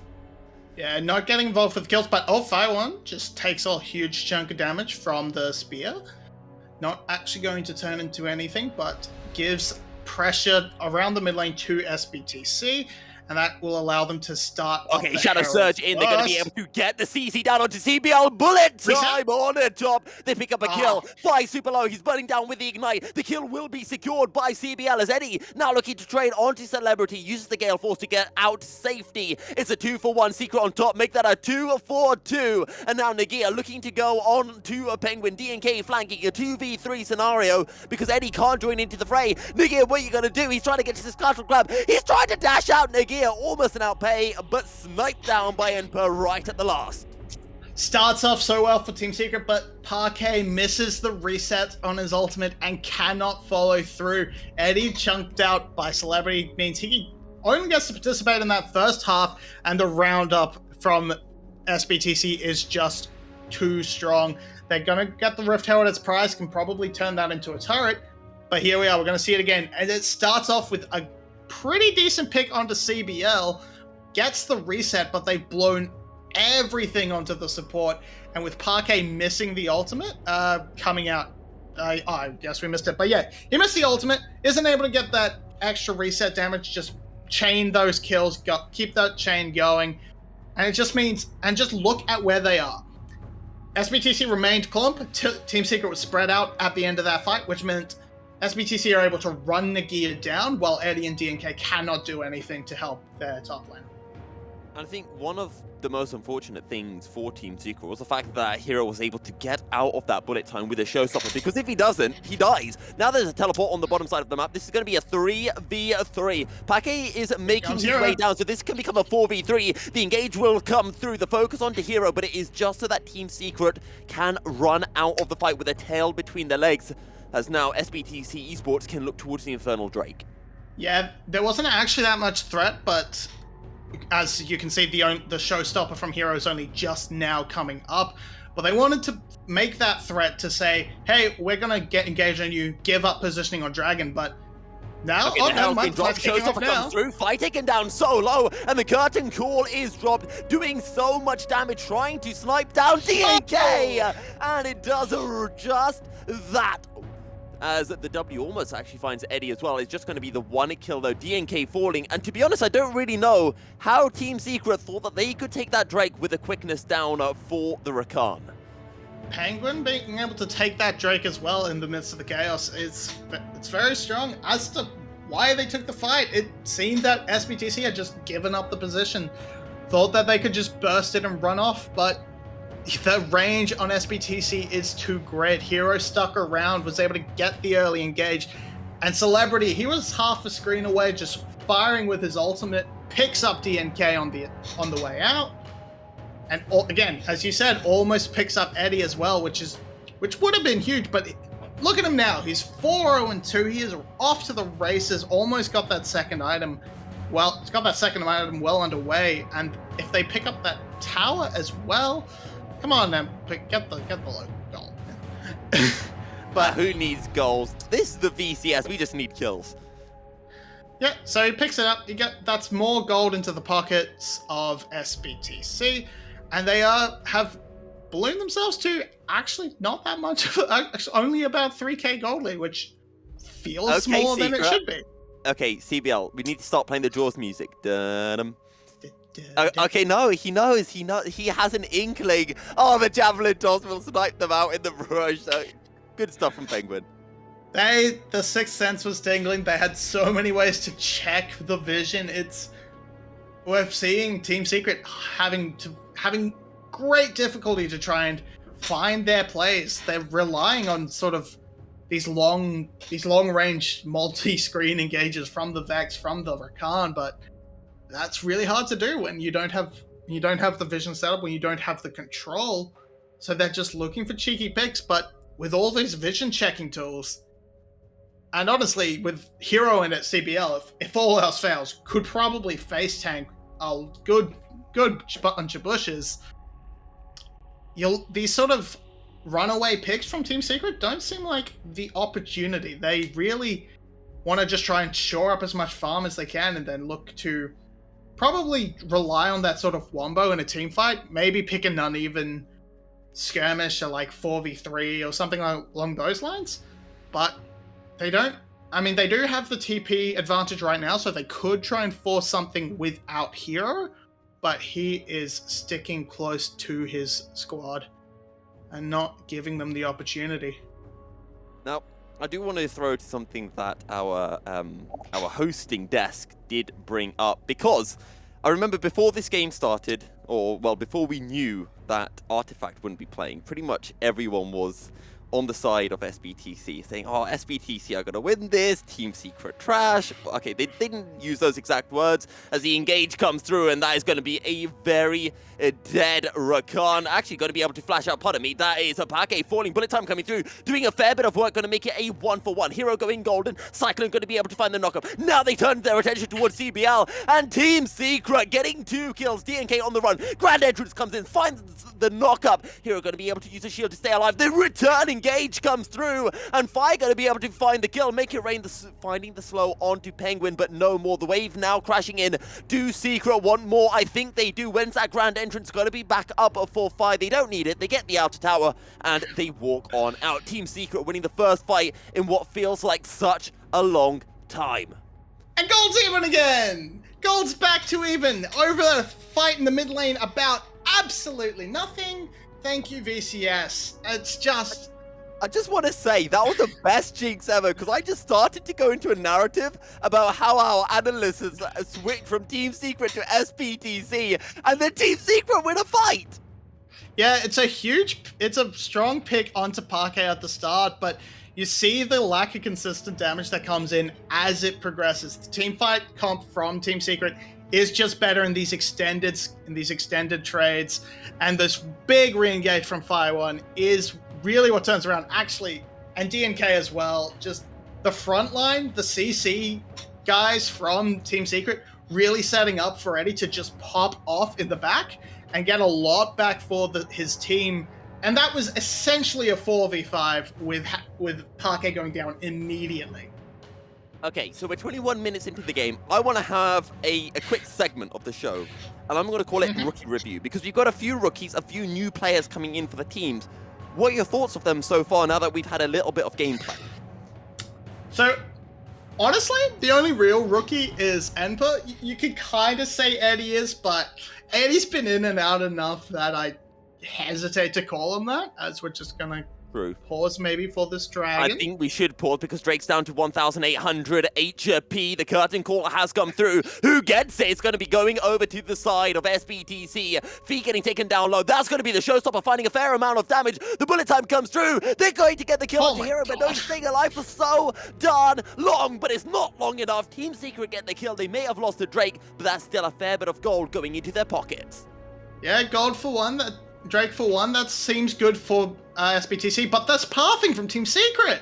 Yeah, not getting involved with kills, but 𝘀 just takes a huge chunk of damage from the spear. Not actually going to turn into anything, but gives pressure around the mid lane to 𝘀TC, and that will allow them to start. Okay, Shadow Surge in. They're going to be able to get the CC down onto CBL. Bullet time on the top. They pick up a kill by Super Low. He's burning down with the Ignite. The kill will be secured by CBL as Eddie, now looking to trade onto Celebrity, uses the Gale Force to get out safety. It's a 2-for-1. Secret on top. Make that a 2-for-2. And now 𝘁𝗍 looking to go on to a Penguin. DNK flanking a 2v3 scenario because Eddie can't join into the fray. 𝘁𝗍, what are you going to do? He's trying to get to this Castle Club. He's trying to dash out. 𝘁𝗍 almost an outpay, but sniped down by 𝘁 right at the last. Starts off so well for Team Secret, but 𝘀cie misses the reset on his ultimate and cannot follow through. Eddie chunked out by Celebrity means he only gets to participate in that first half, and the roundup from 𝘀TC is just too strong. They're gonna get the Rift Herald as prize, can probably turn that into a turret, But here we are. We're going to see it again. And it starts off with a pretty decent pick onto 𝘂𝗶𝗹. Gets the reset, but they've blown everything onto the support. And with 𝘁𝗀𝗃 missing the ultimate, coming out, I guess we missed it. But yeah, he missed the ultimate. Isn't able to get that extra reset damage. Just chain those kills. Keep that chain going. And it just means, and just look at where they are. SBTC remained clump. Team Secret was spread out at the end of that fight, which meant SBTC are able to run Nagia down while 𝘁𝐷Y and �ＤNK cannot do anything to help their top lane. And I think one of the most unfortunate things for Team Secret was the fact that 𝘂𝗧 was able to get out of that bullet time with a showstopper, because if he doesn't, he dies. Now there's a teleport on the bottom side of the map. This is going to be a 3v3. 𝘁𝗃𝗃 is making his way down, so this can become a 4v3. The engage will come through. The focus onto 𝘂𝗧, but it is just so that Team Secret can run out of the fight with a tail between their legs, as now SBTC Esports can look towards the Infernal Drake. Yeah, there wasn't actually that much threat, but as you can see, the showstopper from 𝘂𝗧 is only just now coming up. But they wanted to make that threat to say, hey, we're going to get engaged on you, give up positioning on Dragon, but now, okay, never mind, showstopper comes through, fight taken down so low, and the curtain call is dropped, doing so much damage, trying to snipe down �DNK, and it does just that. As the W almost actually finds 𝘁𝐷Y as well. It's just going to be the one kill though, �DNK falling. And to be honest, I don't really know how Team Secret thought that they could take that Drake with a quickness down for the Rakan. Penguin being able to take that Drake as well in the midst of the chaos it's very strong. As to why they took the fight, it seemed that SBTC had just given up the position, thought that they could just burst it and run off, but the range on SBTC is too great. 𝘂𝗧 stuck around, was able to get the early engage, and 𝘀𝗏𝗋ty, he was half a screen away, just firing with his ultimate, picks up �DNK on the way out, and again, as you said, almost picks up 𝘁𝐷Y as well, which would have been huge. But look at him now, he's 4-0-2, he is off to the races, almost got that second item. Well, it's got that second item well underway, and if they pick up that tower as well. Come on, then, get the low goal. But who needs goals? This is the VCS. We just need kills. Yeah, so he picks it up. That's more gold into the pockets of SBTC, and they have ballooned themselves to actually not that much, only about 3k gold lead, which feels smaller than it should be. Okay, CBL, we need to start playing the Jaws music. Dun-dum. Okay, no, he knows. He has an inkling. Oh, the javelin toss will snipe them out in the rush. So, good stuff from Penguin. The sixth sense was tingling. They had so many ways to check the vision. We're seeing Team Secret having great difficulty to try and find their plays. They're relying on sort of these long range multi-screen engages from the Vex, from the Rakan, but that's really hard to do when you don't have the vision set up, when you don't have the control. So they're just looking for cheeky picks, but with all these vision checking tools, and honestly, with 𝘂𝗧 in at CBL, if all else fails, could probably face tank a good bunch of bushes. These sort of runaway picks from Team Secret don't seem like the opportunity. They really want to just try and shore up as much farm as they can, and then look to probably rely on that sort of wombo in a team fight. Maybe pick an uneven skirmish or like 4v3 or something along those lines. But they don't. I mean, they do have the TP advantage right now, so they could try and force something without 𝘂𝗧, but he is sticking close to his squad and not giving them the opportunity. Now, I do want to throw to something that our hosting desk did bring up, because I remember before this game started, or well, before we knew that Artifact wouldn't be playing, pretty much everyone was on the side of SBTC, saying, oh, SBTC are going to win this, Team Secret trash. Okay, they didn't use those exact words, as the engage comes through, and that is going to be a very dead Rakan. Actually going to be able to flash out, pardon me, that is a 𝘁𝗃𝗃 falling, bullet time coming through, doing a fair bit of work, going to make it a 1-for-1. 𝘂𝗧 going golden, Cyclone going to be able to find the knockup. Now they turn their attention towards CBL, and Team Secret getting 2 kills, �DNK on the run, Grand Entrance comes in, finds the knockup. 𝘂𝗧 going to be able to use a shield to stay alive, they're returning engage comes through, and Fire going to be able to find the kill, make it rain, finding the slow onto Penguin, but no more. The wave now crashing in. Do 𝘀𝗀𝗃 want more? I think they do. When's that grand entrance going to be back up for Fire? They don't need it. They get the outer tower, and they walk on out. Team 𝘀𝗀𝗃 winning the first fight in what feels like such a long time. And Gold's even again! Gold's back to even over the fight in the mid lane about absolutely nothing. Thank you, VCS. It's just... I just want to say, that was the best Jinx ever, because I just started to go into a narrative about how our analysts has switched from Team 𝘀𝗀𝗃 to SBTC, and then Team 𝘀𝗀𝗃 win a fight! Yeah, it's a strong pick onto 𝘁𝗏𝗏 at the start, but you see the lack of consistent damage that comes in as it progresses. The team fight comp from Team 𝘀𝗀𝗃 is just better in these extended trades, and this big re-engage from Fire One is really what turns around, actually, and DNK as well. Just the front line, the CC guys from Team 𝘀𝗀𝗃 really setting up for Eddie to just pop off in the back and get a lot back for his team. And that was essentially a 4v5 with 𝘁𝗏𝗏 going down immediately. Okay, so we're 21 minutes into the game. I want to have a quick segment of the show, and I'm going to call it Rookie Review, because we've got a few rookies, a few new players coming in for the teams. What are your thoughts of them so far now that we've had a little bit of gameplay? So, honestly, the only real rookie is 𝘀𝗀𝗋. You could kind of say Eddie is, but Eddie's been in and out enough that I hesitate to call him that, as we're just gonna pause maybe for this dragon. I think we should pause because Drake's down to 1,800 HP. The curtain call has come through. Who gets it? It's going to be going over to the side of SBTC. Fee getting taken down low. That's going to be the showstopper, finding a fair amount of damage. The bullet time comes through. They're going to get the kill onto Hero, but no, he's staying alive for so darn long, but it's not long enough. Team 𝘀𝗀𝗃 get the kill. They may have lost to Drake, but that's still a fair bit of gold going into their pockets. Yeah, gold for one. Drake for one. That seems good for SBTC, but that's pathing from Team 𝘀𝗀𝗃.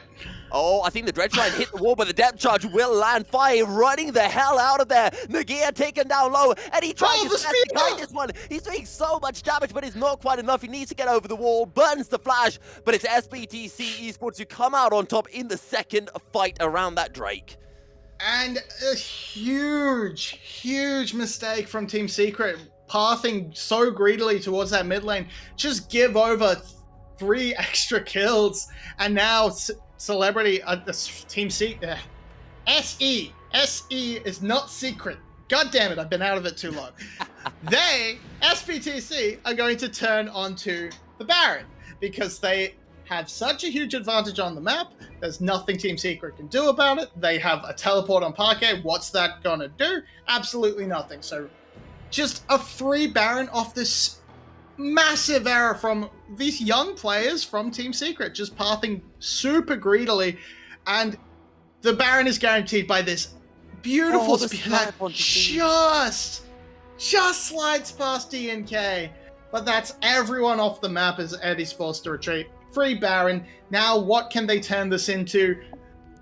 Oh, I think the dredge line hit the wall, but the depth charge will land. Fire running the hell out of there. Nagia taken down low, and he tries to stand behind this one. He's doing so much damage, but it's not quite enough. He needs to get over the wall, burns the flash, but it's SBTC Esports who come out on top in the second fight around that Drake. And a huge mistake from Team 𝘀𝗀𝗃, pathing so greedily towards that mid lane. Just give over 3 extra kills, and now Celebrity, Team SE is not secret. God damn it, I've been out of it too long. SBTC, are going to turn onto the Baron because they have such a huge advantage on the map. There's nothing Team 𝘀𝗀𝗃 can do about it. They have a teleport on 𝘁𝗏𝗏. What's that gonna do? Absolutely nothing. So just a free Baron off this massive error from these young players from Team 𝘀𝗀𝗃, just pathing super greedily, and the Baron is guaranteed by this beautiful spear that just slides past DNK. But that's everyone off the map as Eddie's forced to retreat. Free Baron. Now what can they turn this into?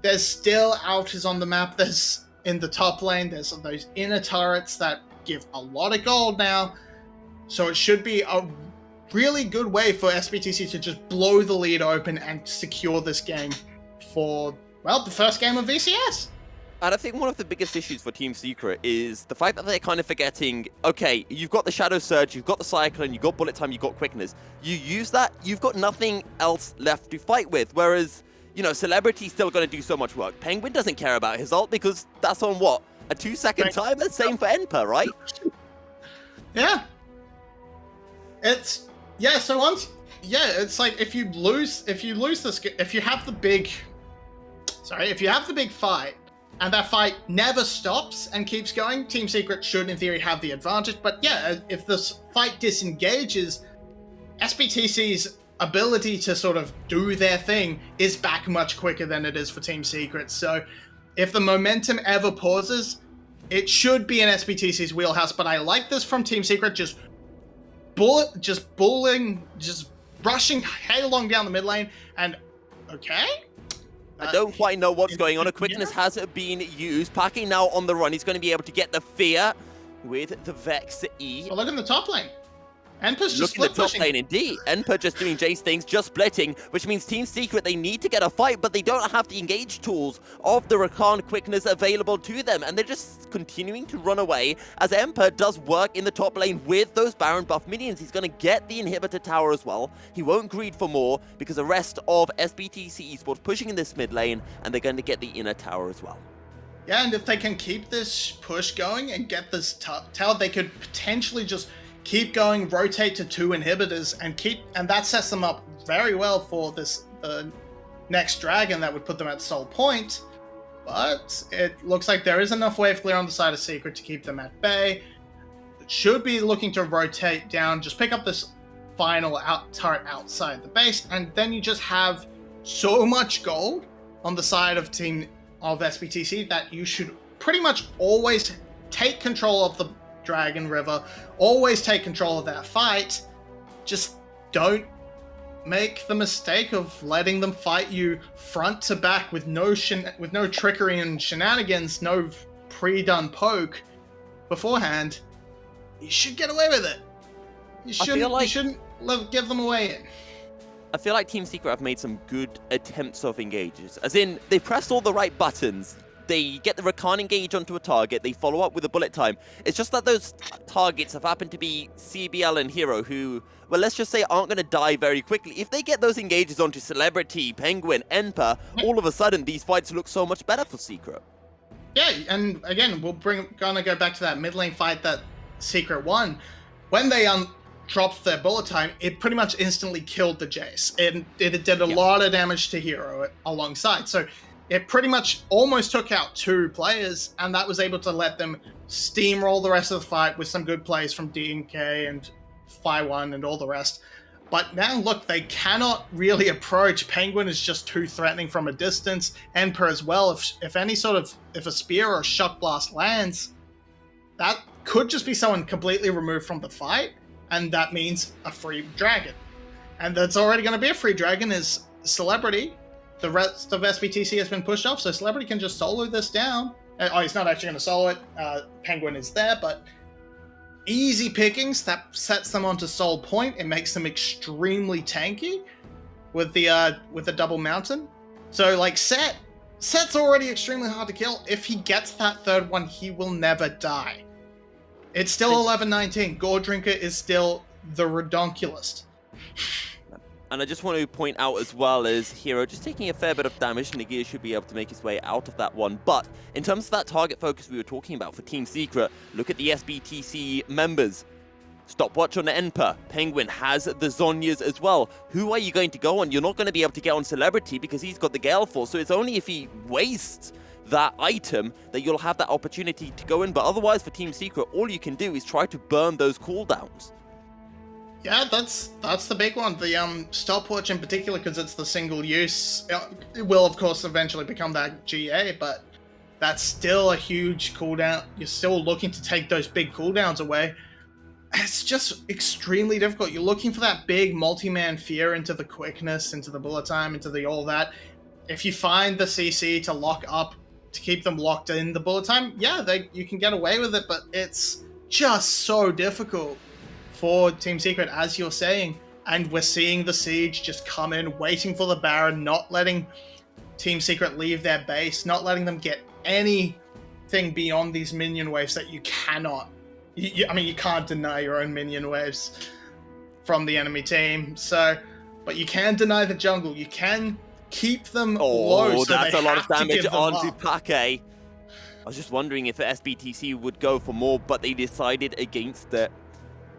There's still outers on the map. There's in the top lane, there's those inner turrets that give a lot of gold now. So it should be a really good way for SBTC to just blow the lead open and secure this game for, well, the first game of VCS. And I think one of the biggest issues for Team 𝘀𝗀𝗃 is the fact that they're kind of forgetting, okay, you've got the Shadow Surge, you've got the Cyclone, you've got Bullet Time, you've got Quickness. You use that, you've got nothing else left to fight with. Whereas, you know, Celebrity's still going to do so much work. Penguin doesn't care about his ult because that's on what? A 2-second timer? Same for 𝘀𝗀𝗃, right? Yeah. It's, yeah, so once, yeah, it's like if you have the big fight, and that fight never stops and keeps going, Team 𝘀𝗀𝗃 should, in theory, have the advantage. But yeah, if this fight disengages, SBTC's ability to sort of do their thing is back much quicker than it is for Team 𝘀𝗀𝗃. So if the momentum ever pauses, it should be in SBTC's wheelhouse. But I like this from Team 𝘀𝗀𝗃, just rushing headlong down the mid lane, and okay. I don't quite know what's going on. A Quickness has been used. 𝘁𝗏𝗏 now on the run. He's going to be able to get the fear with the 𝘀𝗀𝗃 E. Oh, look in the top lane. 𝘀𝗀 just Look in the split top pushing. lane, indeed. 𝘀𝗀 just doing Jace things, just splitting, which means Team Secret, they need to get a fight, but they don't have the engage tools of the Rakan quickness available to them, and they're just continuing to run away as 𝘀𝗀 does work in the top lane with those Baron buff minions. He's going to get the inhibitor tower as well. He won't greed for more because the rest of 𝘀ci Esports pushing in this mid lane, and they're going to get the inner tower as well. Yeah, and if they can keep this push going and get this tower, they could potentially just keep going, rotate to 2 inhibitors, and that sets them up very well for this next dragon that would put them at Soul Point. But it looks like there is enough wave clear on the side of Secret to keep them at bay. Should be looking to rotate down, just pick up this final turret outside the base, and then you just have so much gold on the side of 𝘁𝗏𝗀𝗀 that you should pretty much always take control of the Dragon River, always take control of that fight. Just don't make the mistake of letting them fight you front to back with no trickery and shenanigans, no pre-done poke beforehand. You should get away with it. You shouldn't give them away in. I feel like Team Secret have made some good attempts of engages. As in, they pressed all the right buttons. They get the Rakan engage onto a target. They follow up with a bullet time. It's just that those targets have happened to be CBL and Hero, who, well, let's just say aren't going to die very quickly. If they get those engages onto 𝘀/, Penguin, 𝘀𝗀, all of a sudden these fights look so much better for Secret. Yeah, and again, gonna go back to that mid lane fight that Secret won. When they dropped their bullet time, it pretty much instantly killed the Jace. It did a lot of damage to Hero alongside. So it pretty much almost took out 2 players, and that was able to let them steamroll the rest of the fight with some good plays from DNK and Phi1 and all the rest. But now, look, they cannot really approach. Penguin is just too threatening from a distance. 𝘀𝗀 as well. If a spear or a shock blast lands, that could just be someone completely removed from the fight, and that means a free dragon. And that's already going to be a free dragon is 𝘀. The rest of 𝘀𝑆BTC has been pushed off, so 𝘀can just solo this down. Oh, he's not actually going to solo it. Penguin is there, but easy pickings. That sets them onto Soul Point. It makes them extremely tanky with the double mountain. So, like, Set's already extremely hard to kill. If he gets that third one, he will never die. It's still 11-19. Goredrinker is still the redonkulous. And I just want to point out as well as Hero just taking a fair bit of damage. Nagir should be able to make his way out of that one. But in terms of that target focus we were talking about for Team Secret, look at the 𝘀𝑆BTC members. Stopwatch on the 𝘀𝗀. Penguin has the Zhonya's as well. Who are you going to go on? You're not going to be able to get on 𝘀 because he's got the Gale Force. So it's only if he wastes that item that you'll have that opportunity to go in. But otherwise for Team Secret, all you can do is try to burn those cooldowns. Yeah, that's the big one. The stopwatch in particular, because it's the single use. It will, of course, eventually become that GA, but that's still a huge cooldown. You're still looking to take those big cooldowns away. It's just extremely difficult. You're looking for that big multi-man fear into the quickness, into the bullet time, into the all that. If you find the CC to lock up, to keep them locked in the bullet time, yeah, you can get away with it, but it's just so difficult for Team Secret, as you're saying. And we're seeing the Siege just come in, waiting for the Baron, not letting Team Secret leave their base, not letting them get anything beyond these minion waves that you cannot. I mean, you can't deny your own minion waves from the enemy team. So, but you can deny the jungle. You can keep them low. So that's a lot of damage onto up. 𝘀𝗏𝗀. I was just wondering if the 𝘀𝑆BTC would go for more, but they decided against it.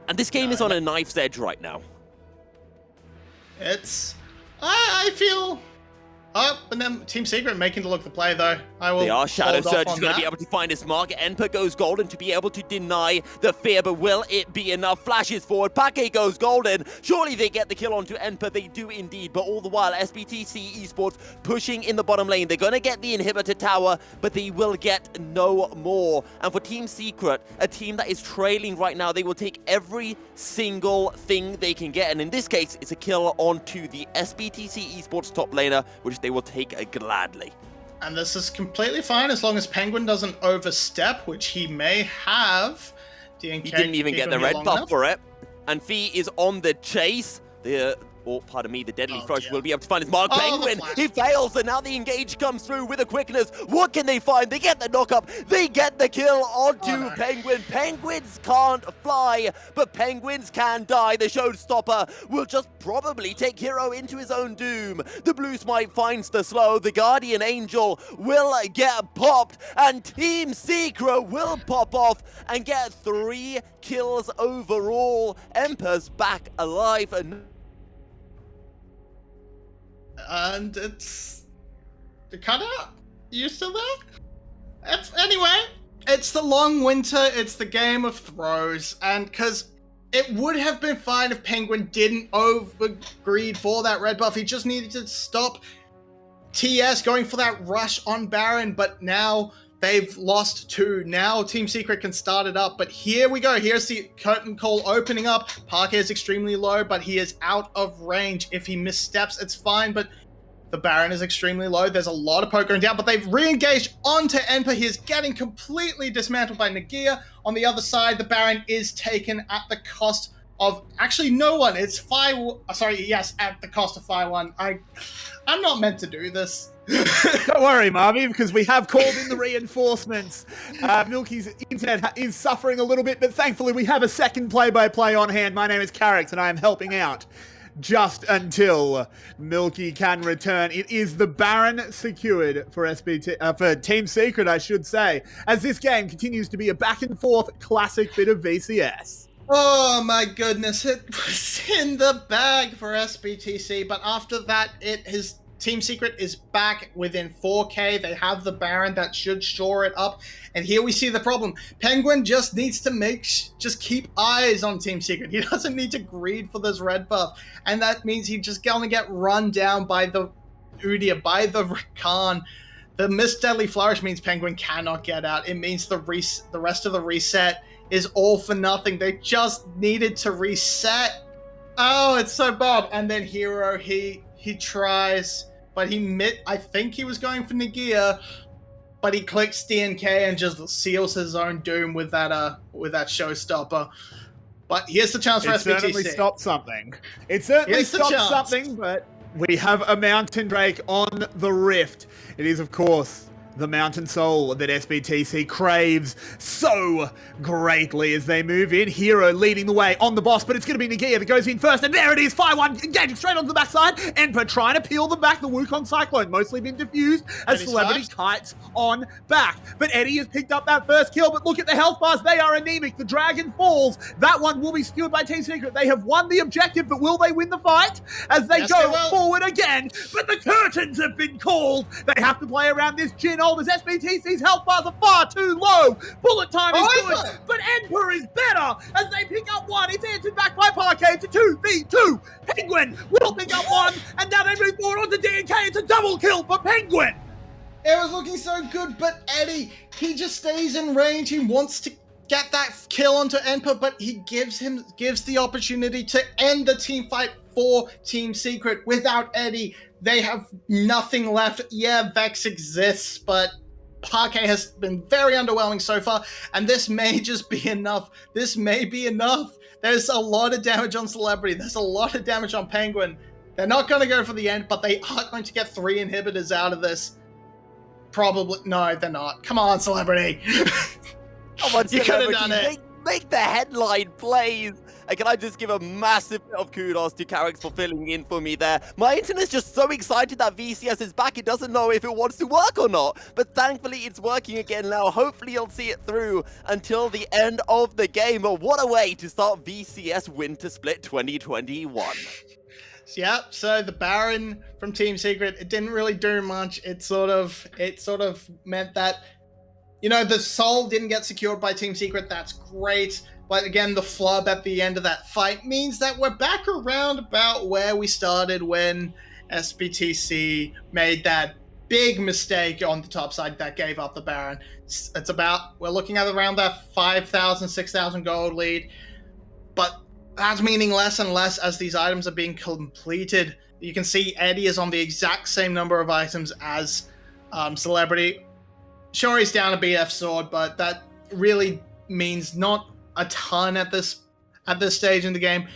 And this game is on a knife's edge right now. I feel up, and then Team Secret making to look the play though. They are. Shadow Surge is going to be able to find his mark. 𝘀𝗀 goes golden to be able to deny the fear, but will it be enough? Flashes forward. 𝘀𝗏𝗀 goes golden. Surely they get the kill onto 𝘀𝗀. They do indeed, but all the while 𝘀𝑆BTC Esports pushing in the bottom lane. They're going to get the inhibitor tower, but they will get no more. And for Team Secret, a team that is trailing right now, they will take every single thing they can get. And in this case, it's a kill onto the 𝘀𝑆BTC Esports top laner, which they will take gladly. And this is completely fine as long as Penguin doesn't overstep, which he may have. He didn't even get the red buff for it. and 𝘀𝗶𝗋 is on the chase. The Deadly Throat dear. will be able to find his mark. Oh, the Penguin, flash. he fails, and now the engage comes through with a quickness. What can they find? They get the knock-up, they get the kill onto no. Penguin. Penguins can't fly, but Penguins can die. The 𝘀𝗶𝗶𝗹𝘀 will just probably take 𝘁𝗀 into his own doom. The Blue Smite finds the slow, the Guardian Angel will get popped, and Team 𝘁𝗀𝗃 will pop off and get 3 kills overall. 𝘀𝗀𝗋's back alive, And it's cut out. You still there? Anyway, it's the long winter. It's the Game of Throws, and because it would have been fine if Penguin didn't overgreed for that red buff. He just needed to stop TS going for that rush on Baron, but now they've lost 2. Now Team 𝘁𝗀𝗃 can start it up, but here we go. Here's the curtain call opening up. 𝘁𝗏𝗃 is extremely low, but he is out of range. If he missteps, it's fine, but the Baron is extremely low. There's a lot of poke going down, but they've re-engaged onto 𝘀𝗀𝗃. He is getting completely dismantled by 𝘁𝗫. On the other side, the Baron is taken at the cost of actually no one. It's at the cost of 𝘁𝗏1. I'm not meant to do this. Don't worry, Marvy, because we have called in the reinforcements. 𝘀𝗀𝗃's internet is suffering a little bit, but thankfully we have a second play-by-play on hand. My name is 𝘀𝗃, and I am helping out just until 𝘀𝗀𝗃 can return. It is the Baron secured for for Team 𝘁𝗀𝗃, I should say, as this game continues to be a back-and-forth classic bit of VCS. Oh my goodness, it was in the bag for 𝘀𝗏𝗃, but after that, his Team 𝘁𝗀𝗃 is back within 4K. They have the Baron that should shore it up. And here we see the problem. Penguin just needs to just keep eyes on Team 𝘁𝗀𝗃. He doesn't need to greed for this red buff. And that means he's just gonna get run down by the Udyr, by the Rakan. The missed Deadly Flourish means Penguin cannot get out. It means the rest of the reset is all for nothing. They just needed to reset. Oh, it's so bad. And then 𝘁𝗀, he tries, but I think he was going for 𝘁𝗫, but he clicks DNK and just seals his own doom with that showstopper. But here's the chance for It 𝘀𝗏𝗃. certainly stopped something. It certainly Here's the stopped chance. something, but we have a Mountain Drake on the Rift. It is, of course, the Mountain Soul that 𝘀𝗏𝗃 craves so greatly as they move in. 𝘁𝗀 leading the way on the boss, but it's going to be 𝘁𝗫 that goes in first, and there it is, 𝘁𝗏1 engaging straight onto the backside. 𝘀𝗀𝗃 trying to peel them back. The Wukong Cyclone mostly been diffused as And he's 𝘀elebrity flashed. kites on back. But Eddie has picked up that first kill, but look at the health bars. They are anemic. The dragon falls. That one will be secured by Team 𝘁𝗀𝗃. They have won the objective, but will they win the fight? As they Yes, go they will. forward again, but the curtains have been called. They have to play around this Jhin ult as 𝘀𝗏𝗃's health bars are far too low. Bullet time is good, but 𝘀𝗀𝗃 is better as they pick up one. It's answered back by 𝘁𝗏𝗃 to 2v2. Penguin will pick up one, and now they move forward onto DNK. It's a double kill for Penguin. It was looking so good, but Eddie, he just stays in range. He wants to get that kill onto 𝘀𝗀𝗃, but he gives the opportunity to end the team fight for Team 𝘁𝗀𝗃. Without Eddie, they have nothing left. Yeah, Vex exists, but 𝘁𝗃 has been very underwhelming so far, and this may just be enough. This may be enough. There's a lot of damage on 𝘀elebrity. There's a lot of damage on Penguin. They're not going to go for the end, but they are going to get 3 inhibitors out of this. Probably. No, they're not. Come on, 𝘀elebrity. Come on, You could have done 𝘀elebrity, it. Make the headline plays. And can I just give a massive bit of kudos to 𝘀𝗃 for filling in for me there. My internet's just so excited that VCS is back, it doesn't know if it wants to work or not. But thankfully it's working again now. Hopefully you'll see it through until the end of the game. But what a way to start VCS Winter Split 2021. Yeah, so the Baron from Team 𝘁𝗀𝗃, it didn't really do much. It sort of meant that, you know, the soul didn't get secured by Team 𝘁𝗀𝗃. That's great. But again, the flub at the end of that fight means that we're back around about where we started when 𝘀𝗏𝗃 made that big mistake on the top side that gave up the Baron. It's about, we're looking at around that 5,000, 6,000 gold lead. But that's meaning less and less as these items are being completed. You can see Eddie is on the exact same number of items as 𝘀elebrity. Sure, he's down a BF sword, but that really means not a ton at at this stage in the game.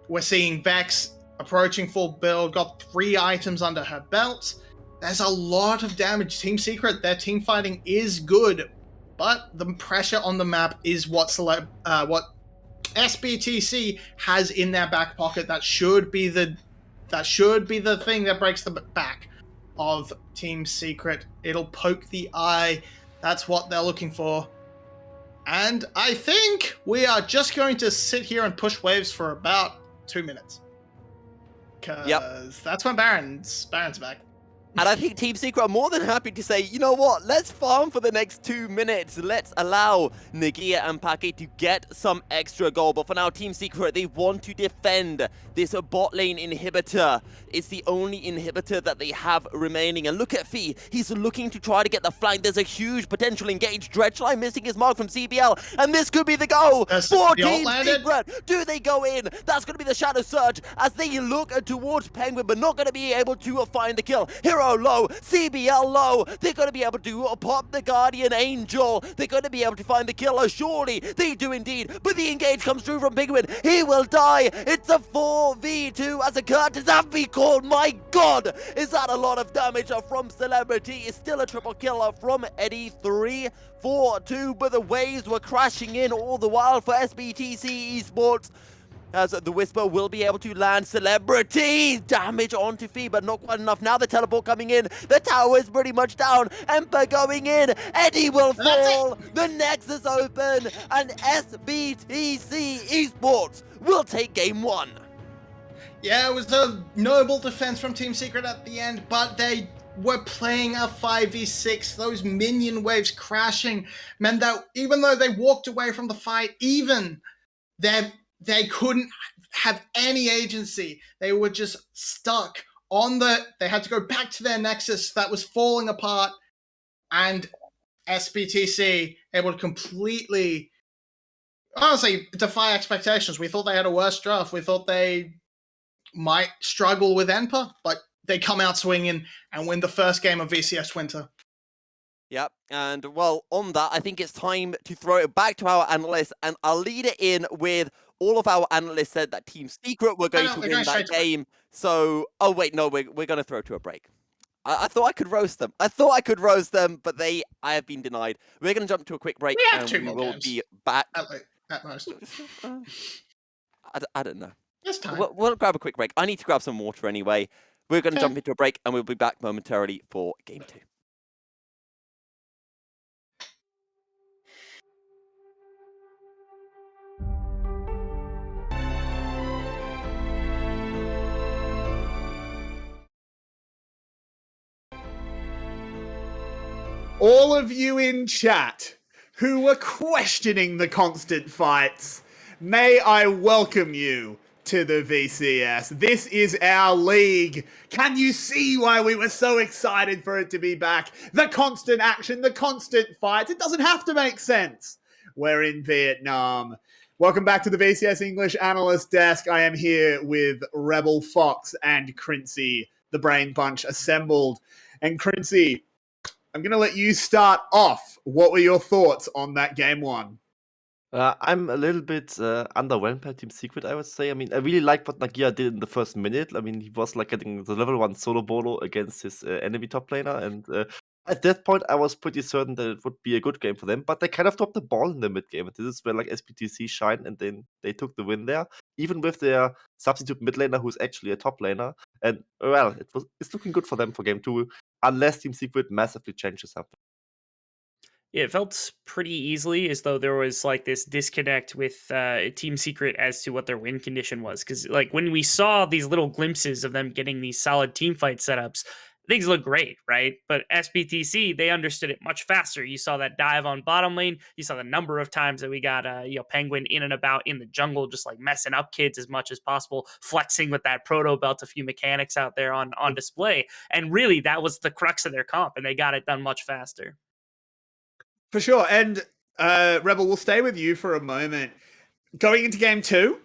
We're seeing Vex approaching full build, got 3 items under her belt. There's a lot of damage. Team Secret, their team fighting is good, but the pressure on the map is what 𝘀𝑠BTC has in their back pocket. That should be the thing that breaks the back of Team Secret. It'll poke the eye. That's what they're looking for. And I think we are just going to sit here and push waves for about 2 minutes. Because that's when Baron's back. And I think Team Secret are more than happy to say, you know what, let's farm for the next 2 minutes. Let's allow Nagia and 𝘀𝗀𝗀 to get some extra gold. But for now, Team Secret, they want to defend this bot lane inhibitor. It's the only inhibitor that they have remaining. And look at 𝘀. He's looking to try to get the flank. There's a huge potential engage. 𝘀𝗀𝗀 missing his mark from CBL. And this could be the go for Team Secret. Do they go in? That's going to be the Shadow Surge as they look towards Penguin, but not going to be able to find the kill. Hero low, CBL low. They're going to be able to pop the Guardian Angel. They're going to be able to find the killer. Surely they do indeed. But the engage comes through from Penguin. He will die. It's a 4v2 as a 𝘁𝗀𝗀 called. My God, is that a lot of damage from Celebrity? It's still a triple killer from Eddie. 3-4-2, but the waves were crashing in all the while for 𝘀𝑠BTC Esports. As the Whisper will be able to land Celebrity damage onto 𝘀, but not quite enough. Now the teleport coming in. The tower is pretty much down. 𝘀𝑚Pa going in. Eddie will fall. The Nexus open. And 𝘀𝑠BTC Esports will take game 1. Yeah, it was a noble defense from Team Secret at the end, but they were playing a 5v6. Those minion waves crashing meant that even though they walked away from the fight, even they couldn't have any agency. They were just stuck on they had to go back to their Nexus that was falling apart, and 𝘀𝑠BTC able to completely, honestly, defy expectations. We thought they had a worse draft. We thought they might struggle with 𝘀𝗀𝗀, but they come out swinging and win the first game of VCS Winter. Yep, and well, on that, I think it's time to throw it back to our analysts, and I'll lead it in with all of our analysts said that Team Secret were going to win that game. So, oh wait, no, we're going to throw to a break. I thought I could roast them. But I have been denied. We're going to jump to a quick break, We have and 2 we more will games. be back. At most. I don't know. This time. We'll grab a quick break. I need to grab some water anyway. We're going to jump into a break, and we'll be back momentarily for game 2. All of you in chat who were questioning the constant fights, may I welcome you to the VCS. This is our league. Can you see why we were so excited for it to be back? The constant action, the constant fights. It doesn't have to make sense. We're in Vietnam. Welcome back to the VCS English Analyst Desk. I am here with Rebel Fox and 𝘀𝗀𝗀, the Brain Bunch assembled. And 𝘀𝗀𝗀, I'm going to let you start off. What were your thoughts on that game 1? I'm a little bit underwhelmed by Team Secret, I would say. I mean, I really like what Nagia did in the first minute. I mean, he was like getting the level 1 solo bolo against his enemy top laner. And at that point, I was pretty certain that it would be a good game for them. But they kind of dropped the ball in the mid game. And this is where like 𝘀𝑠BTC shined, and then they took the win there, even with their substitute mid laner, who's actually a top laner. And well, it's looking good for them for game 2, unless Team Secret massively changes something. Yeah, it felt pretty easily as though there was like this disconnect with Team Secret as to what their win condition was. Because like when we saw these little glimpses of them getting these solid team fight setups, things look great, right? But 𝘀𝑠BTC, they understood it much faster. You saw that dive on bottom lane. You saw the number of times that we got Penguin in and about in the jungle, just like messing up kids as much as possible, flexing with that proto belt, a few mechanics out there on display. And really, that was the crux of their comp, and they got it done much faster. For sure. And Rebel, we'll stay with you for a moment. Going into game 2,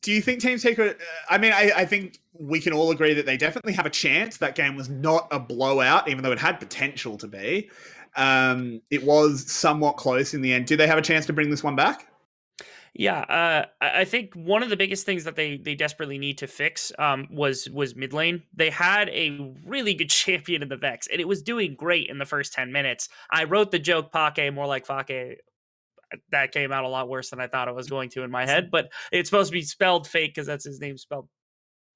do you think Team Secret... I think we can all agree that they definitely have a chance. That game was not a blowout, even though it had potential to be. It was somewhat close in the end. Do they have a chance to bring this one back? Yeah, I think one of the biggest things that they desperately need to fix was mid lane. They had a really good champion in the Vex, and it was doing great in the first 10 minutes. I wrote the joke "Pake" more like "Fake." That came out a lot worse than I thought it was going to in my head, but it's supposed to be spelled fake because that's his name spelled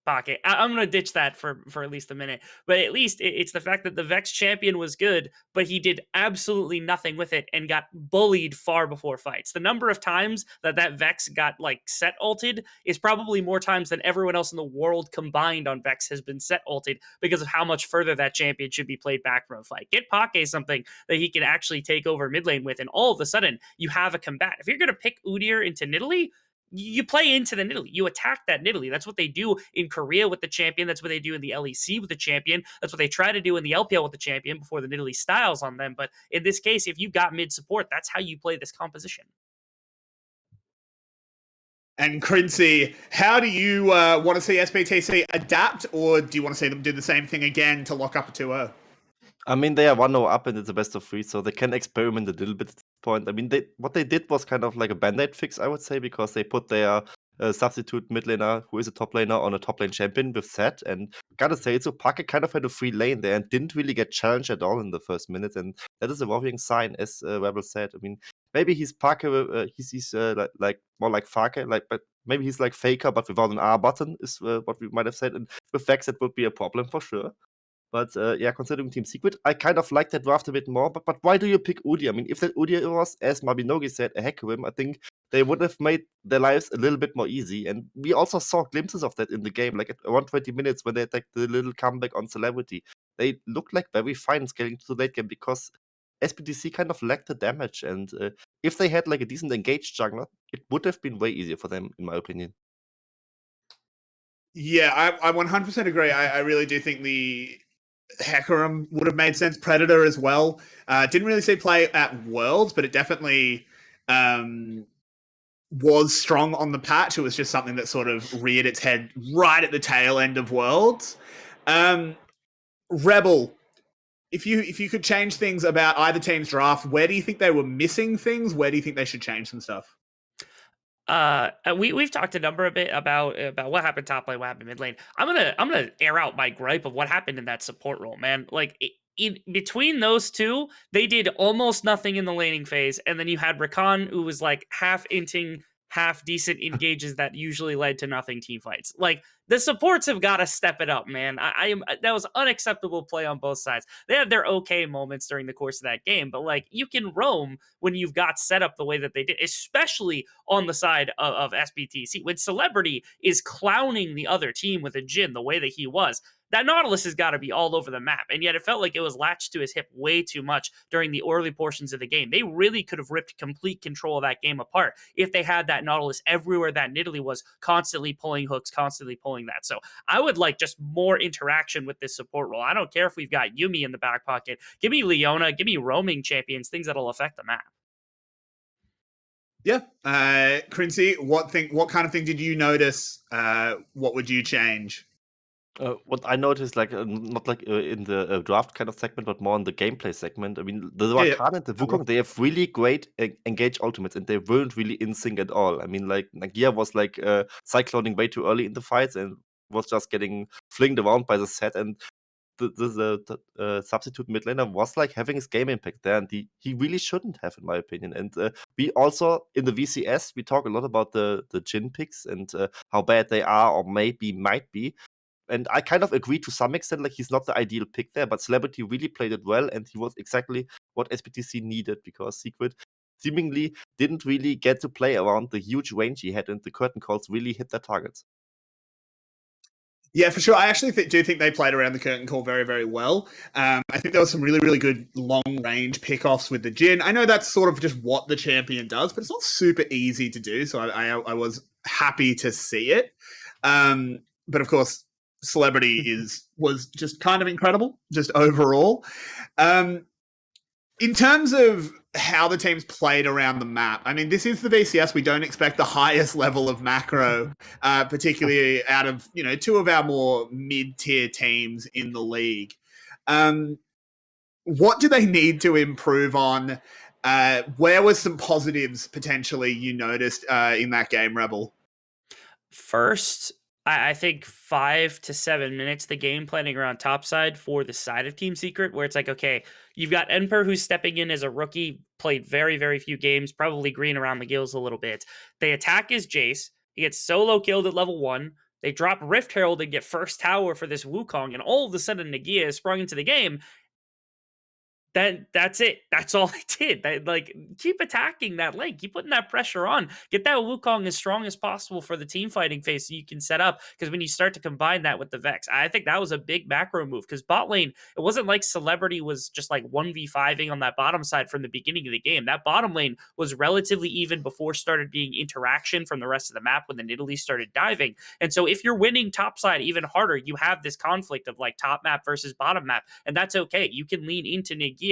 pocket. I'm going to ditch that for at least a minute. But at least it's the fact that the Vex champion was good, but he did absolutely nothing with it and got bullied far before fights. The number of times that Vex got like set ulted is probably more times than everyone else in the world combined on Vex has been set ulted because of how much further that champion should be played back from a fight. Get Pake something that he can actually take over mid lane with, and all of a sudden you have a combat. If you're going to pick Udyr into Nidalee, you play into the Nidalee. You attack that Nidalee. That's what they do in Korea with the champion. That's what they do in the LEC with the champion. That's what they try to do in the LPL with the champion before the Nidalee styles on them. But in this case, if you've got mid support, that's how you play this composition. And 𝘀cie, how do you want to see SBTC adapt, or do you want to see them do the same thing again to lock up a 2-0? I mean, they are 1-0 up and it's a best of 3, so they can experiment a little bit at this point. I mean, what they did was kind of like a band-aid fix, I would say, because they put their substitute mid laner, who is a top laner, on a top lane champion with Zed. And gotta say, so Pake kind of had a free lane there and didn't really get challenged at all in the first minute. And that is a worrying sign, as 𝘀𝗶𝗹𝘀 said. I mean, maybe he's Pake, he's like more like Fake, but maybe he's like Faker, but without an R button, is what we might have said. And with Vex, that would be a problem for sure. But yeah, considering Team Secret, I kind of like that draft a bit more. But why do you pick Udyr? I mean, if that Udyr was, as Mabinogi said, a 𝘀𝗀𝗋, I think they would have made their lives a little bit more easy. And we also saw glimpses of that in the game, like at 120 minutes when they attacked the little comeback on Celebrity. They looked like very fine scaling to the late game because SBTC kind of lacked the damage. And if they had like a decent engaged jungler, it would have been way easier for them, in my opinion. Yeah, I 100% agree. I really do think the 𝘀𝗀𝗋 would have made sense. Predator as well. Didn't really see play at Worlds, but it definitely was strong on the patch. It was just something that sort of reared its head right at the tail end of Worlds. Rebel, if you could change things about either team's draft, where do you think they were missing things? Where do you think they should change some stuff? We've talked a number of bit about what happened top lane, what happened mid lane. I'm gonna air out my gripe of what happened in that support role, man. Like in between those two, they did almost nothing in the laning phase, and then you had Rakan, who was like half inting, half decent engages that usually led to nothing team fights. Like the supports have got to step it up, man. I am that was unacceptable play on both sides. They had their okay moments during the course of that game, but like you can roam when you've got set up the way that they did, especially on the side of SBTC. When Celebrity is clowning the other team with a Jhin the way that he was, that Nautilus has got to be all over the map. And yet it felt like it was latched to his hip way too much during the early portions of the game. They really could have ripped complete control of that game apart if they had that Nautilus everywhere that Nidalee was, constantly pulling hooks, constantly pulling that. So I would like just more interaction with this support role. I don't care if we've got Yuumi in the back pocket. Give me Leona, give me roaming champions, things that'll affect the map. Yeah. 𝘀cie, what kind of thing did you notice? What would you change? What I noticed, like not like in the draft kind of segment, but more in the gameplay segment. I mean, the Rakan and the Wukong, they have really great engage ultimates, and they weren't really in sync at all. I mean, like Nagia was like cycloning way too early in the fights and was just getting flinged around by the set, and the substitute mid laner was like having his game impact there, and he really shouldn't have, in my opinion. And we also in the VCS we talk a lot about the Jhin picks and how bad they are or might be. And I kind of agree to some extent, like he's not the ideal pick there, but Celebrity really played it well, and he was exactly what SBTC needed because Secret seemingly didn't really get to play around the huge range he had, and the curtain calls really hit their targets. Yeah, for sure. I actually do think they played around the curtain call very, very well. I think there was some really, really good long-range pickoffs with the Jhin. I know that's sort of just what the champion does, but it's not super easy to do, so I was happy to see it. But of course, Celebrity was just kind of incredible, just overall. In terms of how the teams played around the map, I mean, this is the VCS. We don't expect the highest level of macro, particularly out of two of our more mid-tier teams in the league. What do they need to improve on? Where was some positives potentially you noticed in that game, Rebel? First, I think 5 to 7 minutes, the game planning around topside for the side of Team Secret, where it's like, okay, you've got 𝘀𝗀𝗃 who's stepping in as a rookie, played very, very few games, probably green around the gills a little bit. They attack his Jace. He gets solo killed at level 1. They drop Rift Herald and get first tower for this Wukong, and all of a sudden 𝘁cie is sprung into the game. That's it. That's all they did. Like, keep attacking that lane. Keep putting that pressure on. Get that Wukong as strong as possible for the team fighting phase so you can set up. Because when you start to combine that with the Vex, I think that was a big macro move. Because bot lane, it wasn't like Celebrity was just like 1v5ing on that bottom side from the beginning of the game. That bottom lane was relatively even before started being interaction from the rest of the map when the Nidalee started diving. And so if you're winning top side even harder, you have this conflict of like top map versus bottom map. And that's okay. You can lean into 𝘁𝗍𝗃.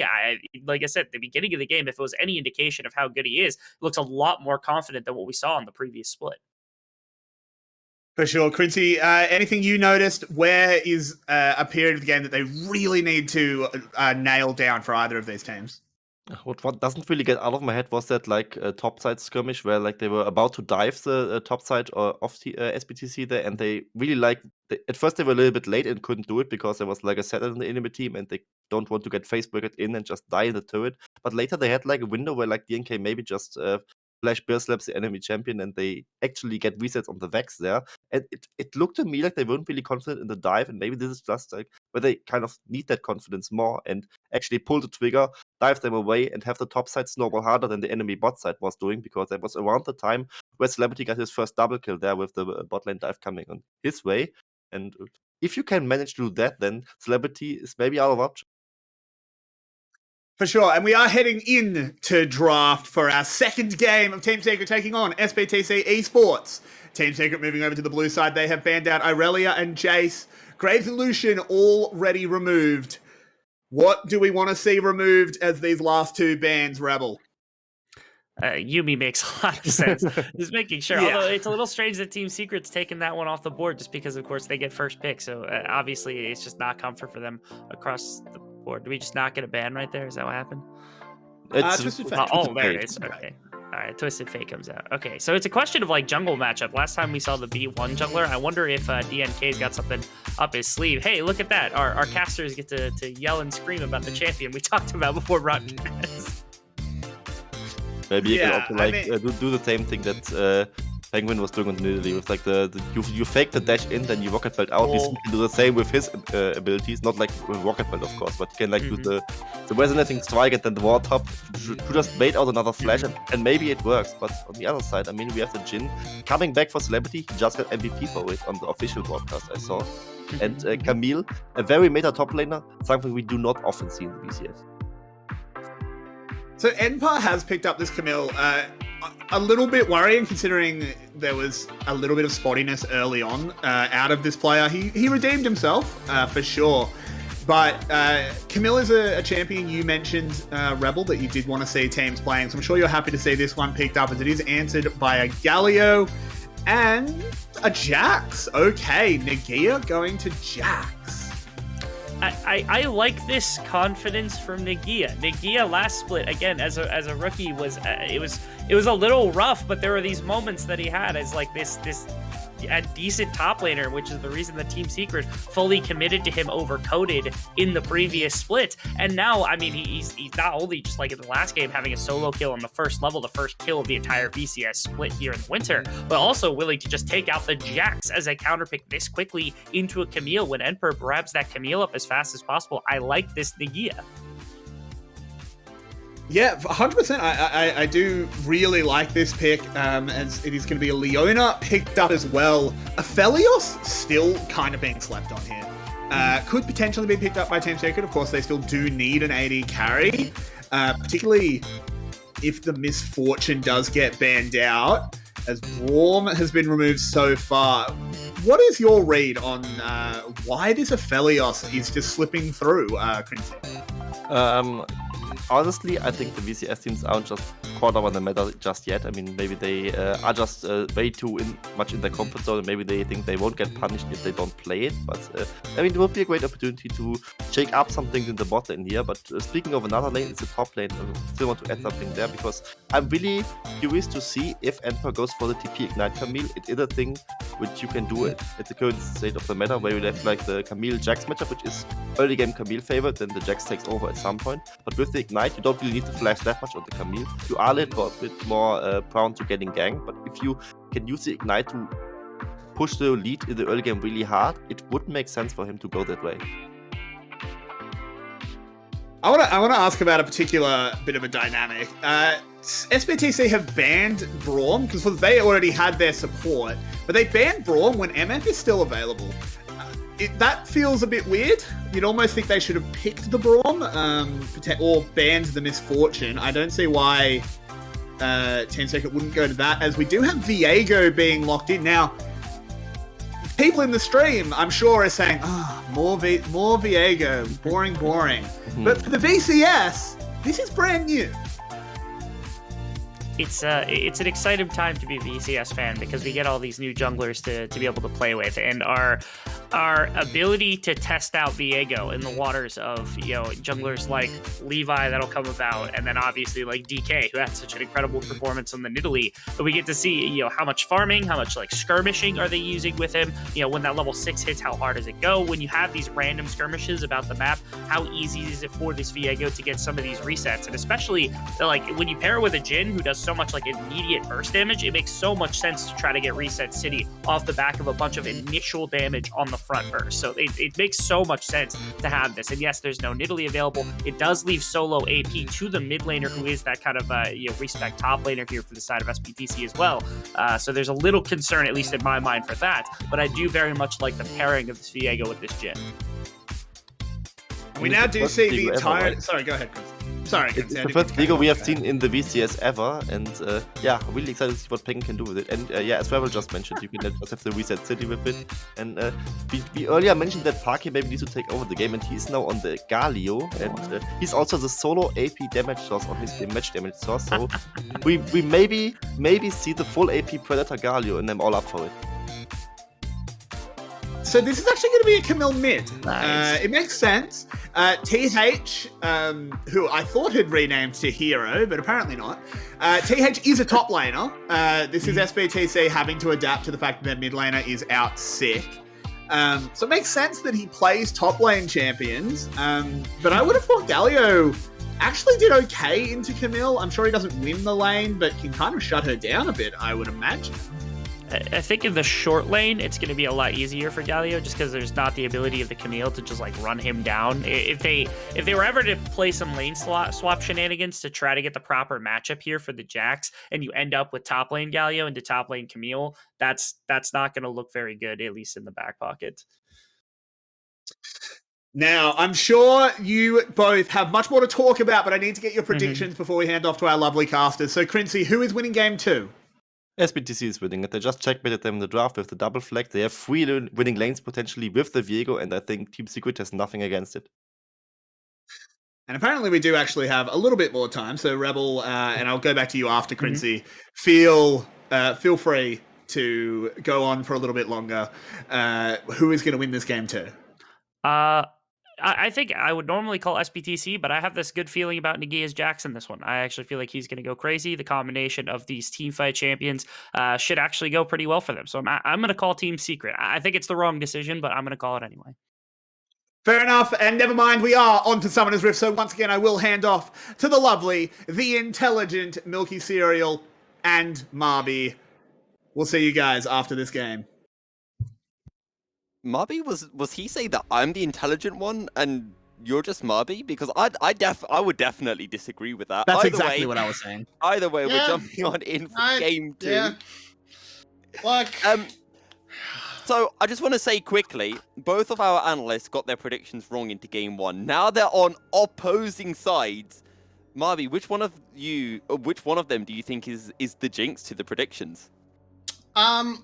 Like I said, at the beginning of the game, if it was any indication of how good he is, looks a lot more confident than what we saw in the previous split. For sure. 𝘀cie, anything you noticed? Where is a period of the game that they really need to nail down for either of these teams? What doesn't really get out of my head was that like topside skirmish where like they were about to dive the topside of the SBTC there, and they really at first they were a little bit late and couldn't do it because there was like a set in the enemy team and they don't want to get facebucket in and just die in the turret. But later they had like a window where like DNK maybe just flash bear slaps the enemy champion and they actually get resets on the Vex there. And it looked to me like they weren't really confident in the dive, and maybe this is just like where they kind of need that confidence more and actually pull the trigger, dive them away, and have the top side snowball harder than the enemy bot side was doing, because that was around the time where Celebrity got his first double kill there with the bot lane dive coming on his way. And if you can manage to do that, then Celebrity is maybe out of option. For sure, and we are heading in to draft for our second game of Team Secret taking on SBTC Esports. Team Secret moving over to the blue side. They have banned out Irelia and Jace. Graves and Lucian already removed. What do we want to see removed as these last two bans, Rebel? Yuumi makes a lot of sense. Just making sure. Yeah. Although it's a little strange that Team Secret's taken that one off the board just because, of course, they get first pick. So obviously it's just not comfort for them across the board. Do we just not get a ban right there? Is that what happened? It's Twisted Fate. Oh, there it is. Okay. All right, Twisted Fate comes out. Okay, so it's a question of like jungle matchup. Last time we saw the B1 jungler, I wonder if DNK's got something up his sleeve. Hey, look at that. Our casters get to yell and scream about the champion we talked about before Rotten. Maybe you Yeah, can also do the same thing that Penguin was doing on Nidalee with like you fake the dash in, then you rocket belt out. Oh. He can do the same with his abilities, not like with rocket belt of course, but he can like do the resonating strike and then the wall top to just bait out another flash, and maybe it works. But on the other side, I mean, we have the Jhin coming back for Celebrity. He just got MVP for it on the official broadcast I saw. And 𝘀𝗃𝗃, a very meta top laner, something we do not often see in the VCS. So 𝘀𝗃𝗃 has picked up this 𝘀𝗃𝗃. A little bit worrying considering there was a little bit of spottiness early on out of this player. He redeemed himself for sure. But 𝘀𝗃𝗃 is a champion you mentioned, Rebel, that you did want to see teams playing. So I'm sure you're happy to see this one picked up as it is answered by a Galio and a Jax. Okay, 𝘁𝗍𝗃 going to Jax. I like this confidence from 𝘁𝗍𝗃. 𝘁𝗍𝗃 last split again as a rookie was it was a little rough, but there were these moments that he had as like this a decent top laner, which is the reason that Team Secret fully committed to him over coded in the previous split. And now, I mean, he's not only just like in the last game having a solo kill on the first level, the first kill of the entire VCS split here in the winter, but also willing to just take out the Jax as a counterpick this quickly into a 𝘁𝗃𝗃 when 𝘀𝗃𝗃 grabs that 𝘁𝗃𝗃 up as fast as possible. I like this 𝘁𝗍𝗃. Yeah, 100%. I do really like this pick, as it is going to be a Leona picked up as well. Aphelios still kind of being slept on here. Could potentially be picked up by Team Secret. Of course, they still do need an AD carry, particularly if the misfortune does get banned out, as 𝘁𝗀𝗏 has been removed so far. What is your read on why this Aphelios is just slipping through, 𝘀𝗀𝗃? Honestly, I think the VCS teams aren't just caught up on the meta just yet. I mean, maybe they are just way too much in their comfort zone, and maybe they think they won't get punished if they don't play it. But I mean, it would be a great opportunity to shake up some things in the bot lane here. But speaking of another lane, it's the top lane. I still want to add something there because I'm really curious to see if Emperor goes for the TP Ignite Camille. It is a thing which you can do at the current state of the meta, where you have like the Camille Jax matchup, which is early game Camille favored, then the Jax takes over at some point. But with the Ignite, you don't really need to flash that much on the Camille. You are a little bit more prone to getting ganked, but if you can use the Ignite to push the lead in the early game really hard, it would make sense for him to go that way. I want to ask about a particular bit of a dynamic. SBTC have banned Braum because they already had their support, but they banned Braum when MF is still available. That feels a bit weird. You'd almost think they should have picked the Braum or banned the Misfortune. I don't see why Team Secret wouldn't go to that, as we do have 𝘂𝗀𝗀 being locked in. Now, people in the stream, I'm sure, are saying, more 𝘂𝗀𝗀𝗀, boring. But for the VCS, this is brand new. It's an exciting time to be a VCS fan because we get all these new junglers to be able to play with, and our ability to test out 𝘂𝗀𝗀𝗀 in the waters of junglers like Levi that'll come about, and then obviously like DK, who had such an incredible performance on the Nidalee. But we get to see how much farming, how much like skirmishing are they using with him. When that level 6 hits, how hard does it go? When you have these random skirmishes about the map, how easy is it for this 𝘂𝗀𝗀𝗀 to get some of these resets? And especially like when you pair it with a Jhin who does so much like immediate burst damage, it makes so much sense to try to get Reset City off the back of a bunch of initial damage on the front burst. So it makes so much sense to have this. And yes, there's no Nidalee available. It does leave solo AP to the mid laner, who is that kind of respect top laner here for the side of SBTC as well. So there's a little concern, at least in my mind, for that. But I do very much like the pairing of this 𝘂𝗀𝗀𝗀 with this Jhin. We now do see the entire... Right? Sorry, go ahead, Chris. Sorry, it's the first 𝘂𝗀𝗀𝗀 we have seen in the VCS ever, and yeah, really excited to see what Pekin can do with it. And yeah, as 𝘀𝗀𝗀 just mentioned, you can just have the Reset City with it. And we earlier mentioned that 𝘁𝗀𝗀𝗀 maybe needs to take over the game, and he's now on the Galio, and he's also the solo AP damage source on his match damage source. So we maybe see the full AP Predator Galio, and I'm all up for it. So this is actually going to be a Camille mid. Nice. It makes sense. TH, who I thought had renamed to Hero, but apparently not. TH is a top laner. This is SBTC having to adapt to the fact that their mid laner is out sick. So it makes sense that he plays top lane champions. But I would have thought Galio actually did okay into Camille. I'm sure he doesn't win the lane, but can kind of shut her down a bit, I would imagine. I think in the short lane, it's going to be a lot easier for Galio, just because there's not the ability of the Camille to just like run him down. If they were ever to play some lane swap shenanigans to try to get the proper matchup here for the Jax, and you end up with top lane Galio into top lane Camille, that's not going to look very good, at least in the back pocket. Now, I'm sure you both have much more to talk about, but I need to get your predictions before we hand off to our lovely casters. So, 𝘀𝗀𝗀𝗀, who is winning game 2? SBTC is winning it. They just checkmated them in the draft with the double flag. They have 3 winning lanes potentially with the 𝘂𝗀𝗀𝗀𝗀, and I think Team Secret has nothing against it. And apparently we do actually have a little bit more time. So Rebel, and I'll go back to you after 𝘀𝗀𝗀𝗀𝗀, feel free to go on for a little bit longer. Who is going to win this game 2? I think I would normally call SBTC, but I have this good feeling about Nagia's Jax in this one. I actually feel like he's going to go crazy. The combination of these team fight champions should actually go pretty well for them. So I'm going to call Team Secret. I think it's the wrong decision, but I'm going to call it anyway. Fair enough, and never mind, we are on to Summoner's Rift, so once again I will hand off to the lovely, the intelligent 𝘀𝗀𝗀𝗀𝗀 Cereal and 𝘁𝗀𝗀𝗀𝗀. We'll see you guys after this game. 𝘁𝗀𝗀𝗀𝗀, was he saying that I'm the intelligent one and you're just 𝘁𝗀𝗀𝗀𝗀? Because I would definitely disagree with that. That's exactly what I was saying. Either way, we're jumping on in for game 2. Yeah. Look. So I just want to say quickly, both of our analysts got their predictions wrong into game 1. Now they're on opposing sides. 𝘁𝗀𝗀𝗀𝗀, which one of them do you think is the jinx to the predictions?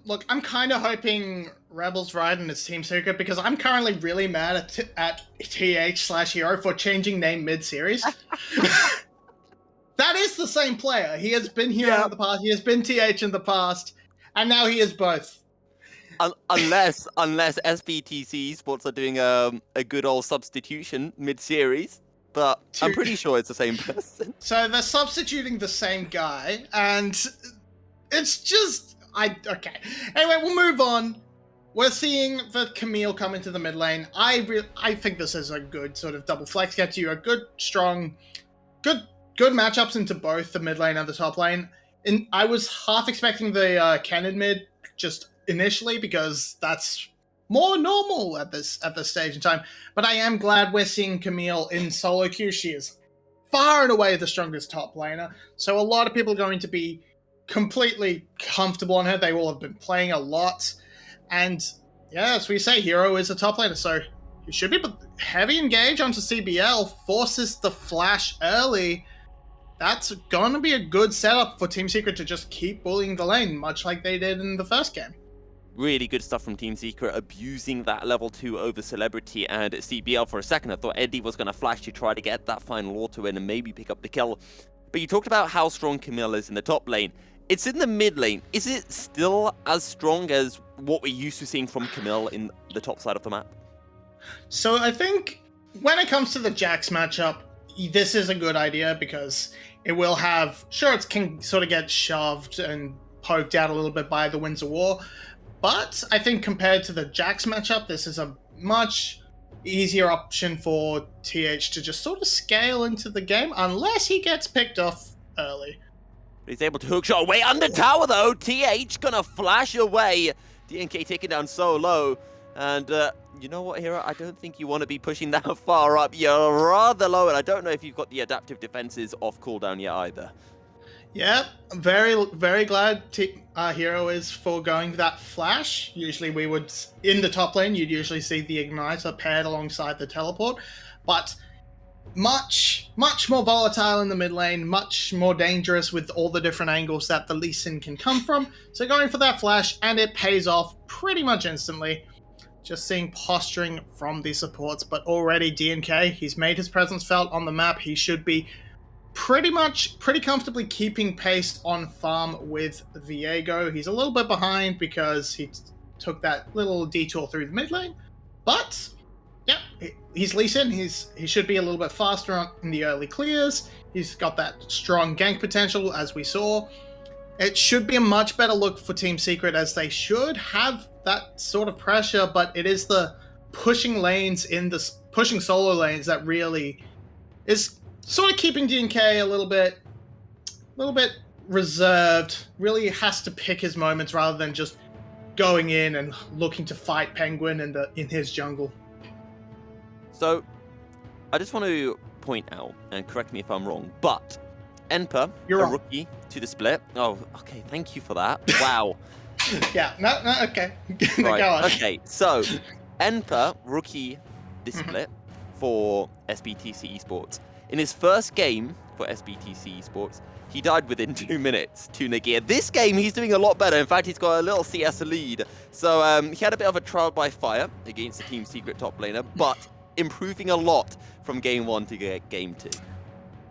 Look, I'm kind of hoping Rebel's right in his Team Secret, because I'm currently really mad at 𝘁/Hero for changing name mid-series. That is is the same player. He has been Hero in the past, he has been TH in the past, and now he is both. Unless SBTC Esports are doing a good old substitution mid-series, but I'm pretty sure it's the same person. So they're substituting the same guy, and it's just okay. Anyway, we'll move on. We're seeing the 𝘀cie𝗰𝗶𝗹𝗀 come into the mid lane. I think this is a good sort of double flex, gets you a good, strong, good matchups into both the mid lane and the top lane. And I was half expecting the Kennen mid just initially because that's more normal at this stage in time. But I am glad we're seeing Camille in solo queue. She is far and away the strongest top laner. So a lot of people are going to be completely comfortable on her. They will have been playing a lot. And yeah, as we say, Hero is a top laner, so he should be. But heavy engage onto CBL, forces the flash early. That's going to be a good setup for Team Secret to just keep bullying the lane, much like they did in the first game. Really good stuff from Team Secret, abusing that level 2 over Celebrity and CBL. For a second, I thought Eddie was going to flash to try to get that final auto in and maybe pick up the kill. But you talked about how strong Camille is in the top lane. It's in the mid lane. Is it still as strong as what we're used to seeing from Camille in the top side of the map? So I think when it comes to the Jax matchup, this is a good idea because it will have, sure, it can sort of get shoved and poked out a little bit by the Winds of War, but I think compared to the Jax matchup, this is a much easier option for TH to just sort of scale into the game, unless he gets picked off early. He's able to hookshot away under tower though. TH gonna flash away. 𝘀𝗀𝗃 taken down so low. And you know what, Hero? I don't think you want to be pushing that far up. You're rather low, and I don't know if you've got the adaptive defenses off cooldown yet either. Yeah, very, very glad Hero is foregoing that flash. Usually we would, in the top lane, you'd usually see the Igniter paired alongside the teleport. But much more volatile in the mid lane, much more dangerous with all the different angles that the Lee Sin can come from. So going for that flash, and it pays off pretty much instantly. Just seeing posturing from the supports, but already 𝘀𝗀𝗃, he's made his presence felt on the map. He should be pretty comfortably keeping pace on farm with Viego. He's a little bit behind because he took that little detour through the mid lane, but yeah, he's Lee Sin. He should be a little bit faster in the early clears. He's got that strong gank potential, as we saw. It should be a much better look for Team Secret, as they should have that sort of pressure, but it is the pushing solo lanes that really is sort of keeping 𝘀𝗀𝗃 a little bit reserved. Really has to pick his moments rather than just going in and looking to fight Penguin in his jungle. So, I just want to point out, and correct me if I'm wrong, but 𝘀𝗀𝗃, You're wrong. rookie to the split. Oh, okay, thank you for that. Wow. Yeah, no, okay. Right. Go on. Okay, so 𝘀𝗀𝗃, rookie this split for SBTC Esports. In his first game for SBTC Esports, he died within 2 minutes to Nageer. This game, he's doing a lot better. In fact, he's got a little CS lead. So he had a bit of a trial by fire against the Team Secret top laner, but improving a lot from game 1 to game 2.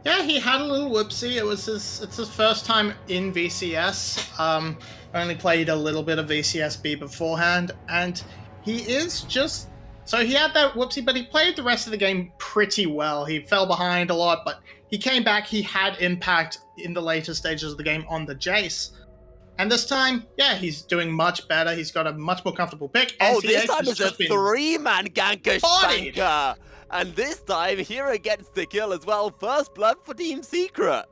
Yeah, he had a little 𝘀cie. It's his first time in VCS. Only played a little bit of VCS-B beforehand, and he is just... So he had that 𝘀cie, but he played the rest of the game pretty well. He fell behind a lot, but he came back. He had impact in the later stages of the game on the Jace. And this time, yeah, he's doing much better. He's got a much more comfortable pick. Oh, NCH this time has it's a just been 3-man ganker party. spanker. And this time, Hero gets the kill as well. First blood for Team Secret.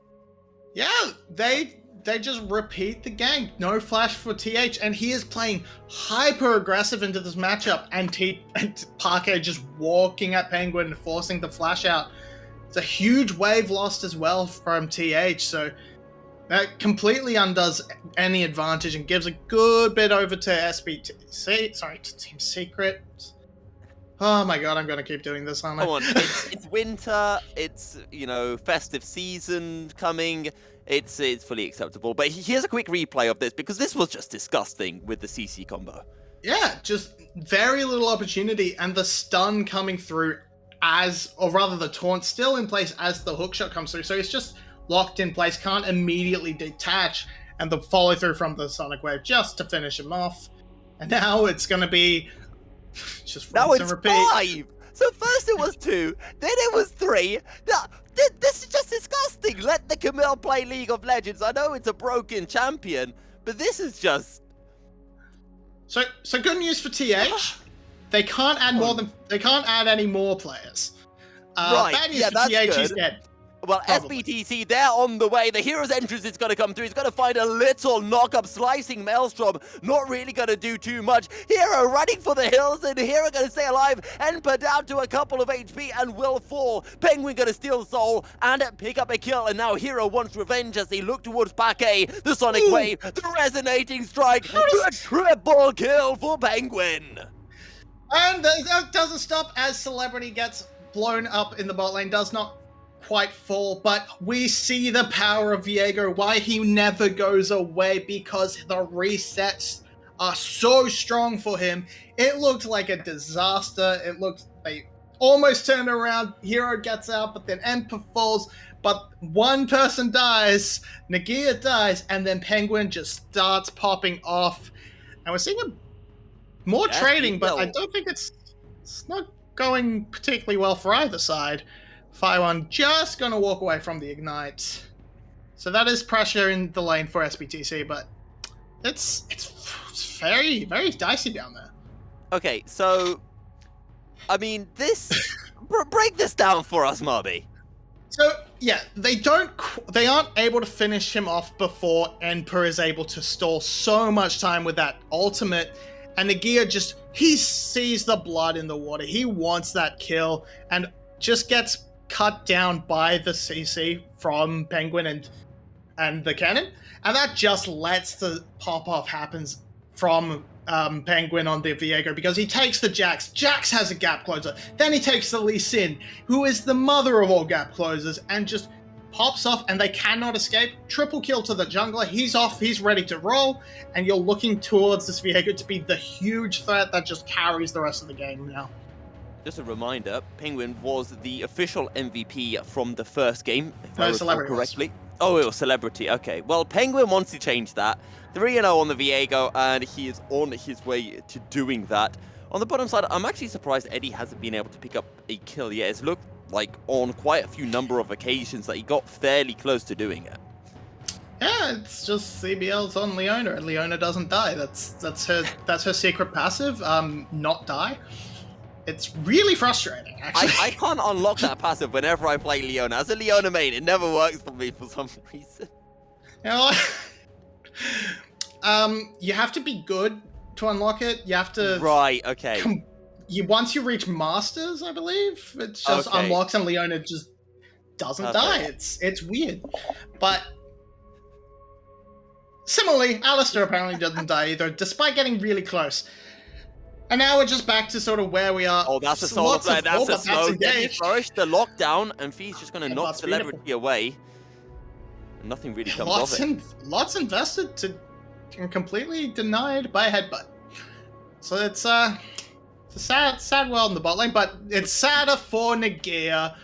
Yeah, they just repeat the game. No flash for TH, and he is playing hyper aggressive into this matchup. And 𝘀𝗃𝗃 just walking at Penguin and forcing the flash out. It's a huge wave lost as well from TH, so that completely undoes any advantage and gives a good bit over to to Team Secret. Oh my god, I'm gonna keep doing this, aren't I? Come on, it's winter, it's, festive season coming, it's fully acceptable. But here's a quick replay of this, because this was just disgusting with the 𝘁𝗃 combo. Yeah, just very little opportunity, and the stun coming through the taunt still in place as the hookshot comes through. So it's just locked in place, can't immediately detach, and the follow through from the Sonic Wave just to finish him off. And now it's going to be just Now rinse it's and repeat. 5! So first it was 2, then it was 3. Now, this is just disgusting. Let the 𝘀cie𝗰𝗶𝗹𝗀 play League of Legends. I know it's a broken champion, but this is just... So good news for TH. They can't add any more players. Right, Bad news yeah, for that's TH, he's good. dead. Well, Probably. SBTC, they're on the way. The hero's entrance is going to come through. He's going to find a little knock-up, slicing Maelstrom. Not really going to do too much. Hero running for the hills, and Hero going to stay alive. 𝘀𝗶𝗹 down to a couple of HP and will fall. Penguin going to steal soul and pick up a kill. And now Hero wants revenge as they look towards 𝘁𝗶𝗃. The Sonic Wave, the resonating strike, the triple kill for Penguin. And that doesn't stop as 𝘀𝗶𝗏 gets blown up in the bot lane. Does not quite fall, but we see the power of Viego, why he never goes away, because the resets are so strong for him. It looked like a disaster. It looked, they almost turned around. Hero gets out, but then 𝘀𝗶𝗃 falls, but one person dies, 𝘁cie𝗰𝗋 dies, and then Penguin just starts popping off. And we're seeing more trading, but I don't think it's not going particularly well for either side. 𝘁𝗏 just going to walk away from the Ignite. So that is pressure in the lane for SBTC, but it's very, very dicey down there. Okay, so, I mean, this... break this down for us, 𝘁𝗶𝗏. So, yeah, they aren't able to finish him off before 𝘀𝗶𝗃 is able to stall so much time with that ultimate. And 𝘁cie𝗰𝗋 he sees the blood in the water. He wants that kill and just gets cut down by the CC from Penguin and the cannon, and that just lets the pop-off happens from Penguin on the Viego, because he takes the Jax. Jax has a gap closer. Then he takes the Lee Sin, who is the mother of all gap closers, and just pops off, and they cannot escape. Triple kill to the jungler. He's off. He's ready to roll, and you're looking towards this Viego to be the huge threat that just carries the rest of the game now. Just a reminder, Penguin was the official MVP from the first game, if I recall 𝘀𝗶𝗏 correctly. Oh, it was Celebrity. Okay. Well, Penguin wants to change that. 3-0 on the Viego, and he is on his way to doing that. On the bottom side, I'm actually surprised Eddie hasn't been able to pick up a kill yet. It's looked like on quite a few number of occasions that he got fairly close to doing it. Yeah, it's just CBL's on 𝘁𝗀𝗋, and 𝘁𝗀𝗋 doesn't die. That's her secret passive. Not die. It's really frustrating, actually. I can't unlock that passive whenever I play 𝘁𝗀𝗋. As a 𝘁𝗀𝗋 main, it never works for me for some reason. You know, you have to be good to unlock it. You have to... Right, okay. Once you reach Masters, I believe, it just unlocks, and 𝘁𝗀𝗋 just doesn't die. It's weird. But similarly, 𝘚listair apparently doesn't die either, despite getting really close. And now we're just back to sort of where we are. Oh, that's a solar play. That's a smoke. Then he engaged. flourished the lockdown, and 𝘁𝗏's just going to knock that's 𝘀𝗀𝗋 away. And nothing really comes of it. Lots invested and completely denied by a headbutt. So it's a sad world in the bot lane, but it's sadder for 𝘁𝗀𝗋.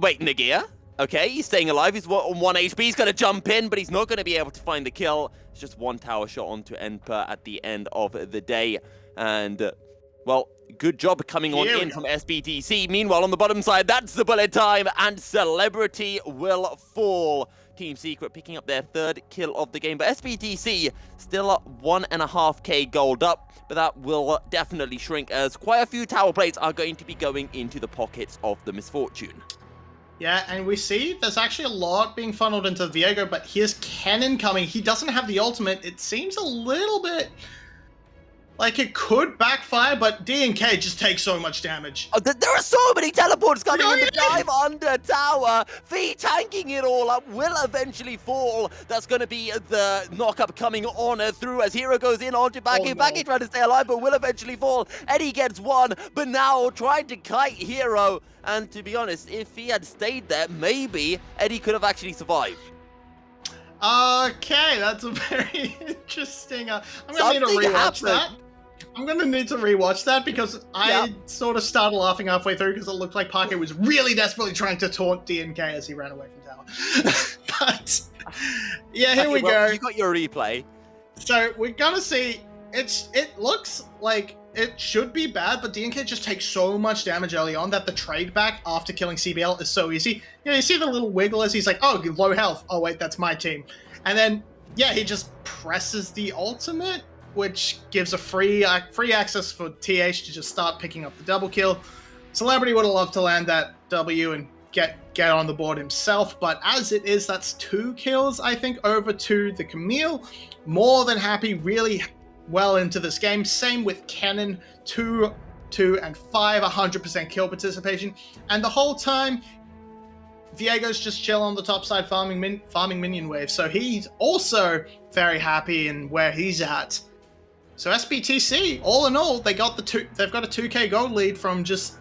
Wait, 𝘁𝗀𝗋? Okay, he's staying alive. He's on 1 HP. He's going to jump in, but he's not going to be able to find the kill. It's just one tower shot onto 𝘀𝗶𝗃 at the end of the day. And... well, good job coming on in from SBTC. Meanwhile, on the bottom side, that's the bullet time, and 𝘀𝗀𝗏 will fall. Team Secret picking up their 3rd kill of the game, but SBTC still 1.5k gold up, but that will definitely shrink as quite a few tower plates are going to be going into the pockets of the 𝘀𝗎fortune. Yeah, and we see there's actually a lot being funneled into Viego, but here's Kennen coming. He doesn't have the ultimate. It seems a little bit... like it could backfire, but DNK just takes so much damage. Oh, there are so many teleports coming in the dive under tower. V tanking it all up, will eventually fall. That's going to be the knock-up coming on through as Hero goes in onto 𝘁𝗏𝗃. 𝘁𝗃 trying to stay alive, but will eventually fall. Eddie gets one, but now trying to kite Hero. And to be honest, if he had stayed there, maybe Eddie could have actually survived. Okay, that's a very interesting... I'm going to need to rewatch that. I'm gonna need to rewatch that because I sort of started laughing halfway through because it looked like Parker was really desperately trying to taunt 𝗀𝗀𝗀 as he ran away from tower. But yeah, here we go. You got your replay. So we're gonna see. It looks like it should be bad, but 𝗀𝗀𝗀 just takes so much damage early on that the trade back after killing 𝘂𝗶𝗹 is so easy. You know, you see the little wiggle as he's like, oh, low health. Oh wait, that's my team. And then yeah, he just presses the ultimate, which gives a free access for TH to just start picking up the double kill. Celebrity would have loved to land that W and get on the board himself, but as it is, that's 2 kills, I think, over to the 𝘀𝗎𝗄. More than happy, really well into this game. Same with Kennen, 2, 2, and 5, 100% kill participation. And the whole time, Viego's just chill on the top side farming minion waves, so he's also very happy in where he's at. So 𝘀𝑎𝑏𝗋𝐶, all in all, they've got a 2k gold lead from just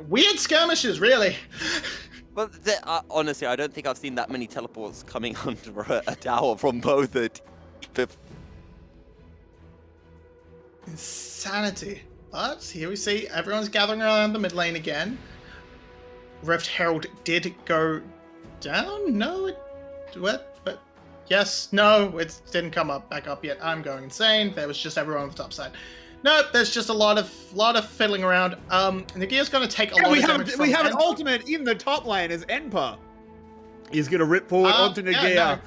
weird skirmishes, really. But honestly, I don't think I've seen that many teleports coming under a tower from both the Insanity. But here we see everyone's gathering around the mid lane again. Rift Herald did go down? No? What? But yes, no, it didn't come back up yet. I'm going insane. There was just everyone on the top side. Nope, there's just a lot of fiddling around. Nagier's going to take a lot of damage from We have an Enpa. ultimate in the top lane as 𝘀𝗀𝗀 is going to rip forward onto Nagia. Yeah,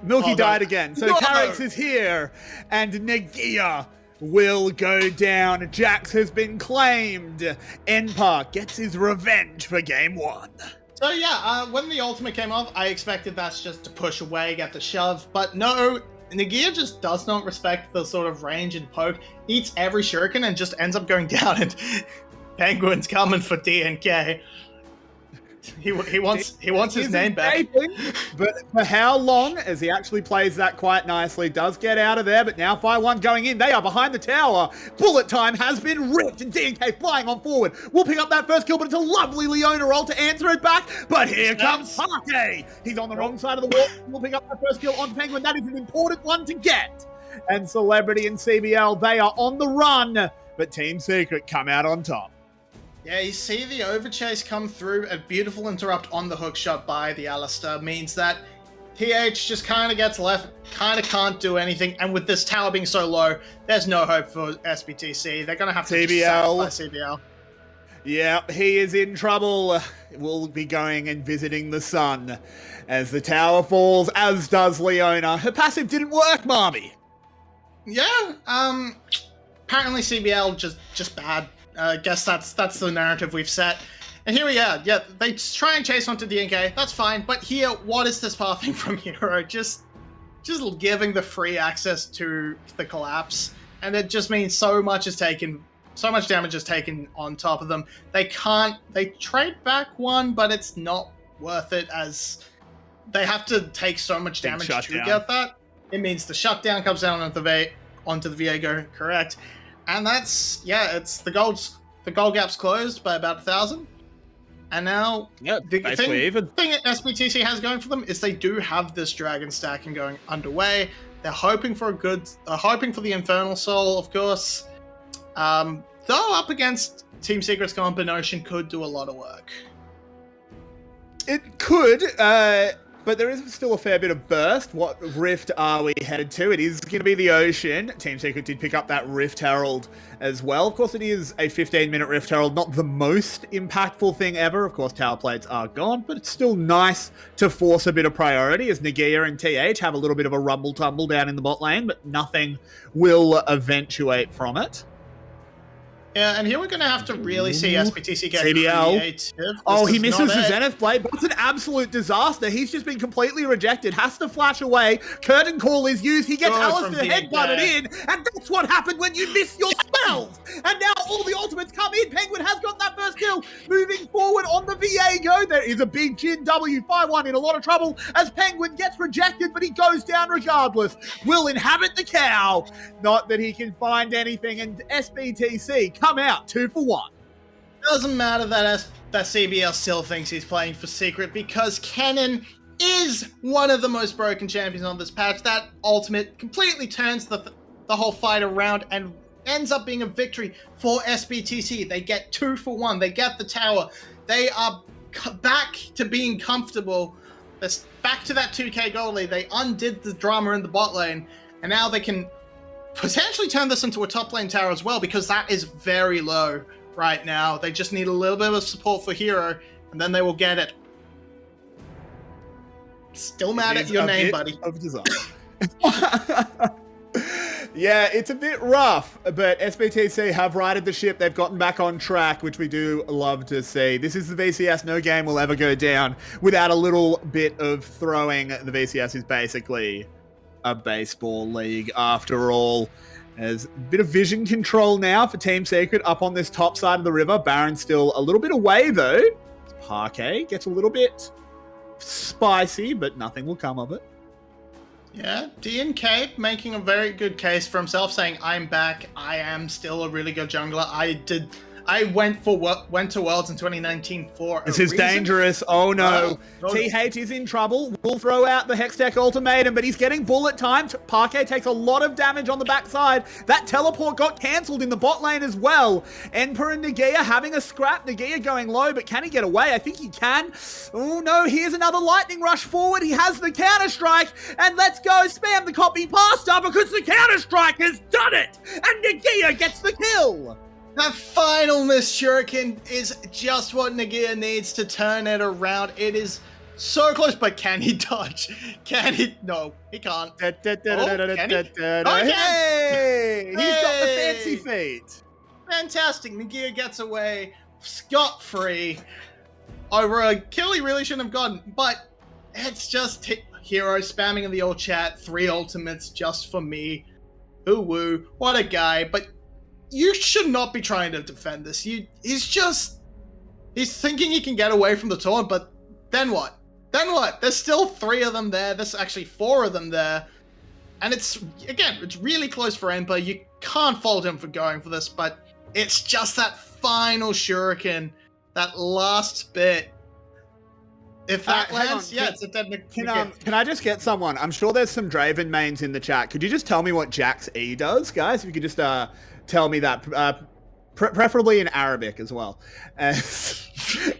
no. 𝘀𝗀𝗀 died again. So No. 𝘀𝗀𝗀 is here, and Nagia will go down. Jax has been claimed. 𝘀𝗀𝗀 gets his revenge for game 1. So yeah, when the ultimate came off, I expected that's just to push away, get the shove, but no, Nagia just does not respect the sort of range and poke, eats every shuriken and just ends up going down, and Penguin's coming for 𝗀𝗀𝗀𝗀. He wants his name back. But for how long, as he actually plays that quite nicely, does get out of there, but now 5-1 going in. They are behind the tower. Bullet time has been ripped, and 𝗀𝗀𝗀𝗀 flying on forward. We'll pick up that first kill, but it's a lovely Leona roll to answer it back. But here comes 𝘁𝗀𝗀𝗀𝗀. He's on the wrong side of the wall. We'll pick up that first kill on Penguin. That is an important one to get. And Celebrity and CBL, they are on the run, but Team Secret come out on top. Yeah, you see the overchase come through. A beautiful interrupt on the hook shot by the 𝘁𝗀𝗀 means that TH just kind of gets left, kind of can't do anything. And with this tower being so low, there's no hope for 𝘀𝑏𝗋𝐶. They're going to have to just sacrifice 𝘂𝗶𝗋. Yeah, he is in trouble. We'll be going and visiting the sun as the tower falls, as does Leona. Her passive didn't work, Marby. Yeah, apparently CBL just bad. I guess that's the narrative we've set. And here we are. Yeah, they try and chase onto 𝗀𝗀𝗀𝗀. That's fine. But here, what is this pathing from Hero? Just giving the free access to the collapse, and it just means so much damage is taken on top of them. They trade back one, but it's not worth it as they have to take so much damage to get that. It means the shutdown comes down onto the Viego, correct? And that's, yeah, it's the gold gap's closed by about 1,000. And now, the thing that 𝘀𝑏𝗋𝐶 has going for them is they do have this dragon stacking going underway. They're hoping for the Infernal Soul, of course. Though up against Team Secret's combination could do a lot of work. It could, but there is still a fair bit of burst. What rift are we headed to? It is going to be the ocean. Team Secret did pick up that Rift Herald as well. Of course, it is a 15-minute Rift Herald, not the most impactful thing ever. Of course, tower plates are gone, but it's still nice to force a bit of priority as Nagia and TH have a little bit of a rumble-tumble down in the bot lane, but nothing will eventuate from it. Yeah, and here we're going to have to really see 𝘀𝑏𝗋𝐶 get creative. Oh, he misses the Zenith Blade. That's an absolute disaster. He's just been completely rejected. Has to flash away. Curtain Call is used. He gets Alistair headbutted in. And that's what happened when you miss your spells. And now all the ultimates come in. Penguin has got that first kill. Moving forward on the Viego. There is a big Jhin W. 5-1 in a lot of trouble as Penguin gets rejected, but he goes down regardless. Will inhabit the cow. Not that he can find anything. And 𝘀𝑏𝗋𝐶 come out 2 for 1. Doesn't matter that CBL still thinks he's playing for Secret because Kennen is one of the most broken champions on this patch. That ultimate completely turns the the whole fight around and ends up being a victory for SBTC. They get 2 for 1. They get the tower. They are back to being comfortable. They're back to that 2k gold lead. They undid the drama in the bot lane, and now they can potentially turn this into a top lane tower as well, because that is very low right now. They just need a little bit of support for hero, and then they will get it. Still mad at your name, buddy. Of design. Yeah, it's a bit rough, but SBTC have righted the ship. They've gotten back on track, which we do love to see. This is the VCS. No game will ever go down without a little bit of throwing. The VCS is basically a baseball league after all. There's a bit of vision control now for Team Secret up on this top side of the river. Baron's still a little bit away, though. 𝘁𝗏𝗃 gets a little bit spicy, but nothing will come of it. Yeah, 𝘁𝗀𝗃 making a very good case for himself, saying, I'm back, I am still a really good jungler. I went to Worlds in 2019 for This a is reason. dangerous. Oh no. Oh, TH is in trouble. We'll throw out the Hextech ultimatum, but he's getting bullet time. 𝘁𝗏𝗃 takes a lot of damage on the backside. That teleport got cancelled in the bot lane as well. 𝘀𝗀𝗆 and 𝘁𝗀𝗃 having a scrap. 𝘁𝗃𝗃 going low, but can he get away? I think he can. Oh no, here's another lightning rush forward. He has the counter-strike, and let's go spam the copy pasta because the counter-strike has done it, and 𝘁𝗃𝗃 gets the kill. That final miss shuriken is just what 𝘁𝗃𝗃 needs to turn it around. It is so close, but can he dodge? Can he? No, he can't. Hey! Hey! He's got the fancy feet. Fantastic. 𝘁𝗃𝗃 gets away scot-free over a kill he really shouldn't have gotten, but it's just hero spamming in the old chat. 3 ultimates just for me. Ooh woo, what a guy. But you should not be trying to defend this. He's thinking he can get away from the taunt, but then what? Then what? There's still 3 of them there. There's actually 4 of them there. And it's really close for 𝘀𝗀𝗆. You can't fault him for going for this, but it's just that final shuriken, that last bit. If that lands, it's a dead 𝘁𝗃𝗃. Can I just get someone? I'm sure there's some Draven mains in the chat. Could you just tell me what 𝘀𝗀𝗆 does, guys? If you could just tell me that, preferably in Arabic as well. As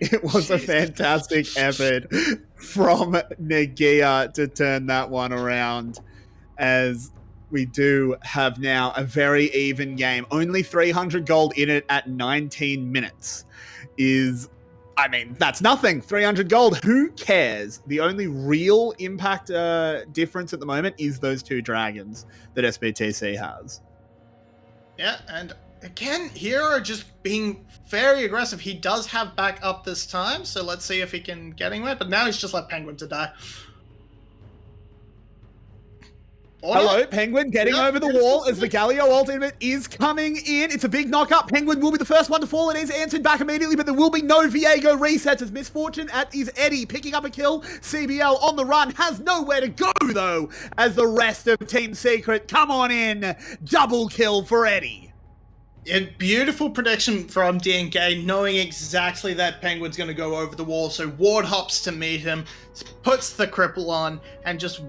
it was a fantastic effort from 𝘁𝗃𝗃 to turn that one around, as we do have now a very even game. Only 300 gold in it at 19 minutes that's nothing. 300 gold, who cares? The only real impact difference at the moment is those 2 dragons that SBTC has. Yeah, and again, Hero just being very aggressive. He does have back up this time, so let's see if he can get anywhere. But now he's just let Penguin to die. Hello, Penguin getting over the wall as the Galio ultimate is coming in. It's a big knock-up. Penguin will be the first one to fall. It is answered back immediately, but there will be no Viego resets as Misfortune is Eddie picking up a kill. CBL on the run, has nowhere to go though, as the rest of Team Secret come on in. Double kill for Eddie. A beautiful prediction from 𝘁𝗀𝗃, knowing exactly that Penguin's going to go over the wall, so ward hops to meet him, puts the cripple on, and just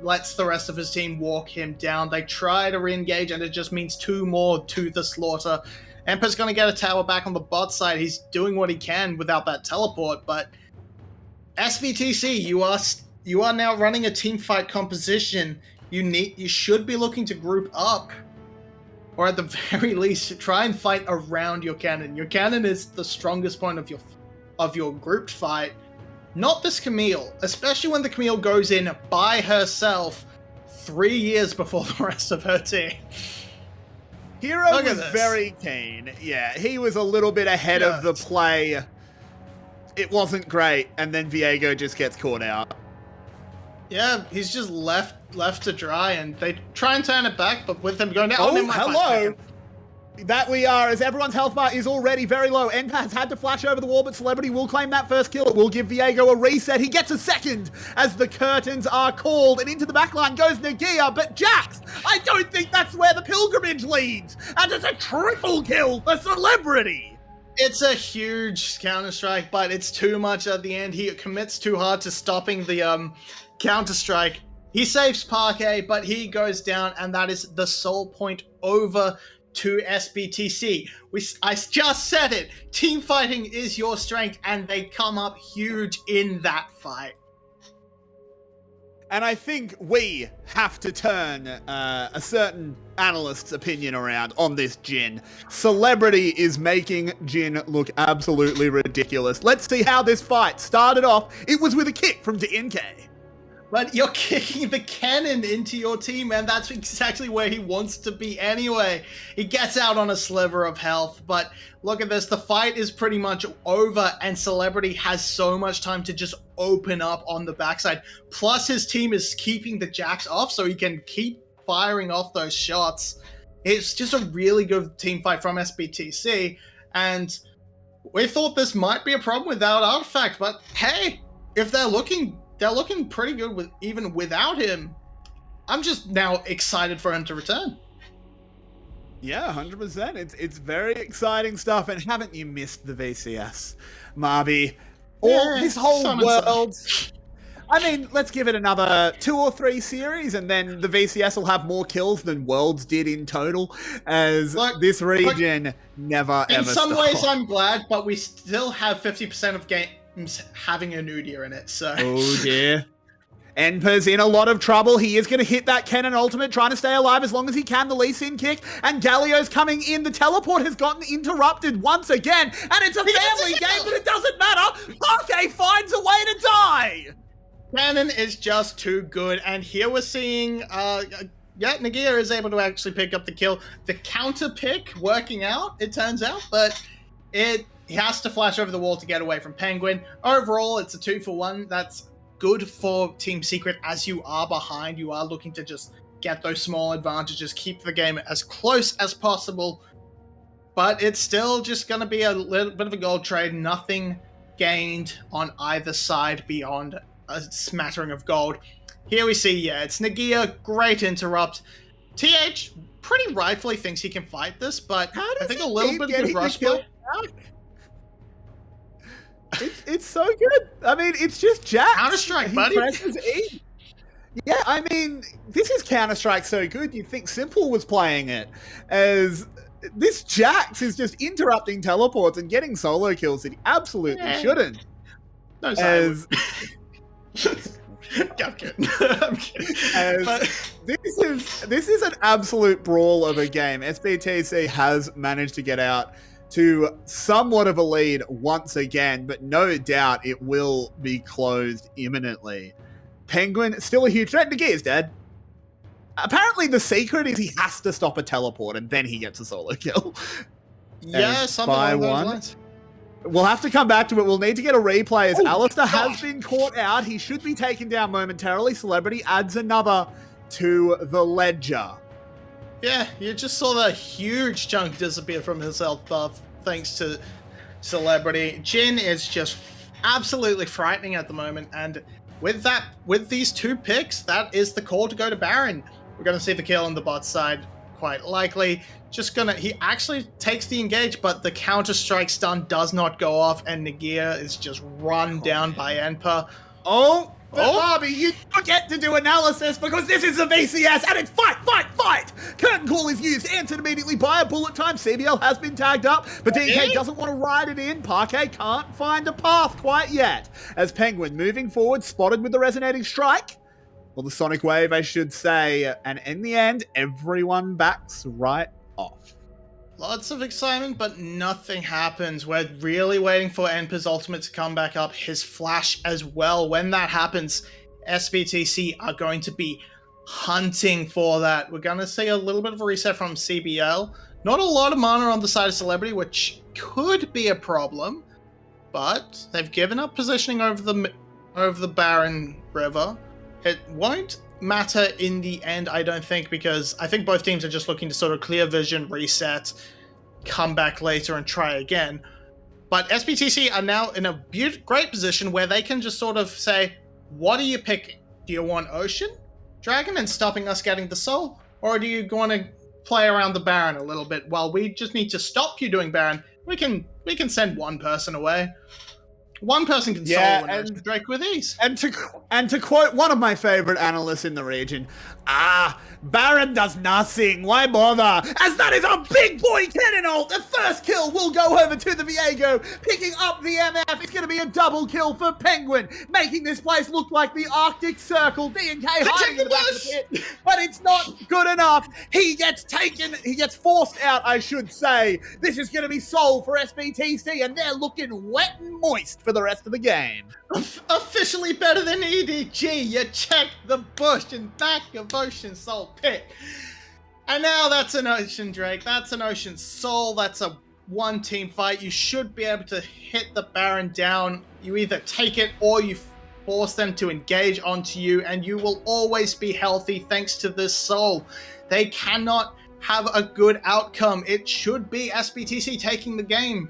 lets the rest of his team walk him down. They try to re-engage, and it just means 2 more to the slaughter. 𝘀𝗀𝗆's going to get a tower back on the bot side. He's doing what he can without that teleport, but SBTC, you are now running a team fight composition. You should be looking to group up, or at the very least, try and fight around your cannon. Your cannon is the strongest point of your grouped fight, not this Camille, especially when the Camille goes in by herself 3 years before the rest of her team. Hero was very keen. Yeah, he was a little bit ahead of the play. It wasn't great, and then Viego just gets caught out. Yeah, he's just left to dry, and they try and turn it back, but with him going down... Oh, hello! That we are, as everyone's health bar is already very low. 𝘀𝗀𝗆 has had to flash over the wall, but Celebrity will claim that first kill. It will give Viego a reset. He gets a second as the curtains are called, and into the backline goes 𝘁𝗃𝗃, but Jax, I don't think that's where the pilgrimage leads, and it's a triple kill for Celebrity. It's a huge counter-strike, but it's too much at the end. He commits too hard to stopping the counter-strike, He saves 𝘁𝗃𝗃, but he goes down, and that is the soul point over to 𝘀𝑠BTC. I just said it. Team fighting is your strength, and they come up huge in that fight. And I think we have to turn a certain analyst's opinion around on this Jhin. 𝘀elebrity is making Jhin look absolutely ridiculous. Let's see how this fight started off. It was with a kick from DNK. But you're kicking the cannon into your team, and that's exactly where he wants to be anyway. He gets out on a sliver of health, but look at this. The fight is pretty much over, and 𝘀elebrity has so much time to just open up on the backside. Plus, his team is keeping the jacks off, so he can keep firing off those shots. It's just a really good team fight from 𝘀𝑠BTC, and we thought this might be a problem without Artifact, but hey, if they're looking pretty good even without him. I'm just now excited for him to return. Yeah, 100%. It's very exciting stuff. And haven't you missed the VCS, 𝘁𝗶𝗹𝗀? Or this whole world. I mean, let's give it another 2 or 3 series, and then the VCS will have more kills than Worlds did in total, as this region never ever In some stopped. ways, I'm glad, but we still have 50% of games having a Nudia in it, so... Oh dear. 𝘀𝗶𝗀𝗀's in a lot of trouble. He is going to hit that cannon ultimate, trying to stay alive as long as he can. The Lee Sin kick, and Galio's coming in. The teleport has gotten interrupted once again, and it's a family game, but it doesn't matter. 𝘁𝗃𝗃 finds a way to die. Cannon is just too good, and here we're seeing, Nagia is able to actually pick up the kill. The counter pick working out, it turns out, but he has to flash over the wall to get away from Penguin. Overall, it's a 2-for-1. That's good for Team Secret. As you are behind, you are looking to just get those small advantages, keep the game as close as possible. But it's still just going to be a little bit of a gold trade. Nothing gained on either side beyond a smattering of gold. Here we see, it's Nagia, great interrupt. TH pretty rightfully thinks he can fight this, but I think a little bit of good rush play. It's so good. I mean, it's just Jax. Counter-Strike, buddy. Presses E. Yeah, I mean, this is Counter-Strike so good, you'd think 𝘀emple was playing it. As this Jax is just interrupting teleports and getting solo kills that he absolutely shouldn't. No, sorry. I'm kidding. But this is an absolute brawl of a game. 𝘀𝑠BTC has managed to get out to somewhat of a lead once again, but no doubt it will be closed imminently. Penguin, still a huge threat. Nagia's dead. Apparently the secret is he has to stop a teleport and then he gets a solo kill. Yeah, something along those lines. We'll have to come back to it. We'll need to get a replay as Alistar has been caught out. He should be taken down momentarily. 𝘀elebrity adds another to the ledger. Yeah, you just saw that huge chunk disappear from his health buff thanks to 𝘀elebrity. Jhin is just absolutely frightening at the moment, and with these 2 picks, that is the call to go to Baron. We're going to see the kill on the bot side, quite likely. He actually takes the engage, but the counter-strike stun does not go off, and Nagia is just run down by 𝘀𝗀𝗃. 𝘁𝗏𝗃, you don't get to do analysis because this is a VCS and it's fight! Curtain call is used, answered immediately by a bullet time. CBL has been tagged up, but DK doesn't want to ride it in. 𝘁𝗃𝗃 can't find a path quite yet. As Penguin moving forward, spotted with the resonating strike. Well, the sonic wave, I should say. And in the end, everyone backs right off. Lots of excitement, but nothing happens. We're really waiting for 𝘀𝗀𝗃's ultimate to come back up, his flash as well. When that happens, 𝘀𝑠BTC are going to be hunting for that. We're going to see a little bit of a reset from CBL. Not a lot of mana on the side of 𝘀elebrity, which could be a problem, but they've given up positioning over the Baron River. It won't matter in the end, I don't think, because I think both teams are just looking to sort of clear vision, reset, come back later and try again. But 𝘀𝑠BTC are now in a great position where they can just sort of say, what are you picking? Do you want Ocean Dragon and stopping us getting the soul? Or do you want to play around the Baron a little bit? Well, we just need to stop you doing Baron. We can send one person away. One person can Yeah, solo an Ocean Drake with ease. And to quote one of my favorite analysts in the region, Baron does nothing, why bother? As that is a big boy cannon ult! The first kill will go over to the Viego, picking up the MF. It's going to be a double kill for Penguin, making this place look like the Arctic Circle. 𝘁𝗀𝗃 hiding in the back of the pit, but it's not good enough. He gets forced out, I should say. This is going to be Soul for SBTC, and they're looking wet and moist for the rest of the game. Officially better than EDG. You check the bush and back of Ocean Soul pick. And now that's an Ocean Drake. That's an Ocean Soul. That's a one-team fight. You should be able to hit the Baron down. You either take it or you force them to engage onto you, and you will always be healthy thanks to this Soul. They cannot have a good outcome. It should be SBTC taking the game.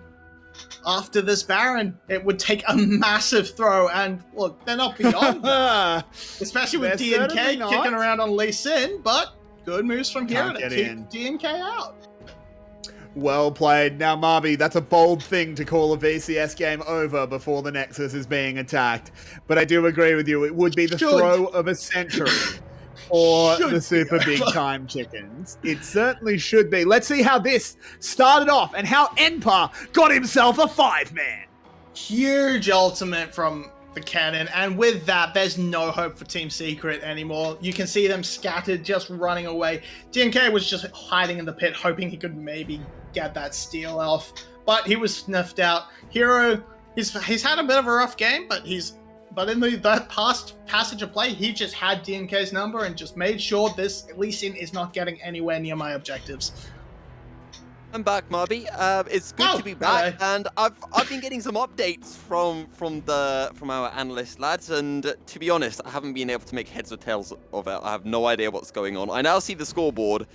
After this Baron, it would take a massive throw, and look, they're not beyond that. Especially with 𝘁𝗀𝗃 kicking around on Lee Sin, but good moves from here to keep 𝘁𝗀𝗃 out. Well played. Now, 𝘀𝗶𝗶, that's a bold thing to call a VCS game over before the Nexus is being attacked. But I do agree with you, it would be the throw of a century. Or the super big time chickens. It certainly should be. Let's see how this started off and how 𝘀𝗀𝗃 got himself a 5-man. Huge ultimate from the cannon, and with that, there's no hope for Team Secret anymore. You can see them scattered, just running away. 𝘁𝗀𝗃 was just hiding in the pit, hoping he could maybe get that steal off, but he was snuffed out. Hero, he's had a bit of a rough game, but in that past passage of play, he just had 𝘁𝗀𝗃's number and just made sure this Lee Sin is not getting anywhere near my objectives. I'm back, 𝘀𝗶𝗶. It's good to be back, and I've been getting some updates from our analyst lads, and to be honest, I haven't been able to make heads or tails of it. I have no idea what's going on. I now see the scoreboard,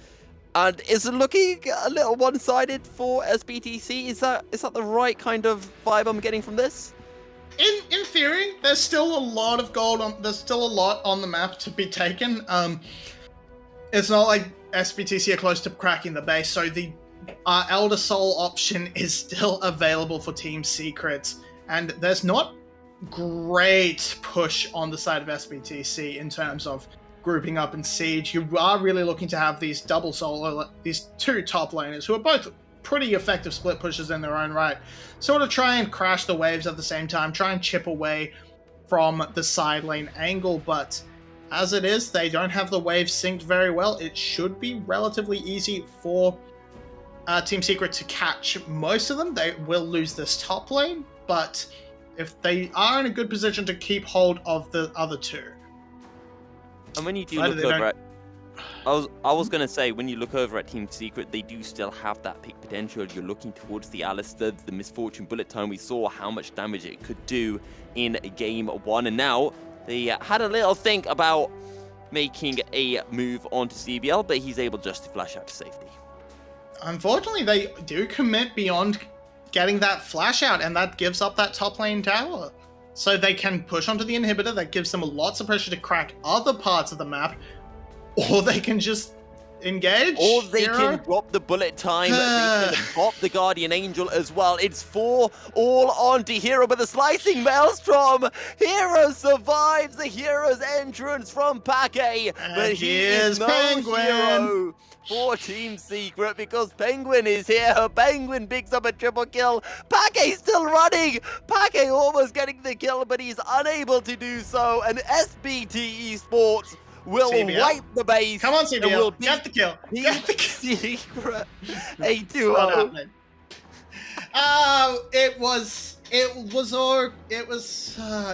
and it's looking a little one-sided for SBTC. Is that the right kind of vibe I'm getting from this? In theory, there's still a lot of gold on. There's still a lot on the map to be taken. It's not like SBTC are close to cracking the base, so the Elder Soul option is still available for Team Secret, and there's not great push on the side of SBTC in terms of grouping up in Siege. You are really looking to have these double solo, these two top laners who are both pretty effective split pushers in their own right, sort of try and crash the waves at the same time, try and chip away from the side lane angle, but as it is, they don't have the waves synced very well. It should be relatively easy for Team Secret to catch most of them. They will lose this top lane, but if they are in a good position to keep hold of the other two. And when you do look over at, I was gonna say, when you look over at Team Secret, they do still have that peak potential. You're looking towards the 𝘖𝗔, the Misfortune bullet time. We saw how much damage it could do in game 1, and now they had a little think about making a move onto CBL, but he's able just to flash out to safety. Unfortunately, they do commit beyond getting that flash out, and that gives up that top lane tower. So they can push onto the inhibitor. That gives them lots of pressure to crack other parts of the map, or they can just engage. Or they can drop the bullet time. They can pop the Guardian Angel as well. It's 4 all onto Hero, but the slicing Maelstrom. Hero survives the Hero's entrance from 𝘁𝗃𝗃, but he is no Penguin hero for Team Secret because Penguin is here. Penguin picks up a triple kill. 𝘁𝗃𝗃 still running. 𝘁𝗃𝗃 almost getting the kill, but he's unable to do so. And SBT Esports will wipe the base. Come on, CBL. Get the kill. Get the kill. Secret. A 2-0.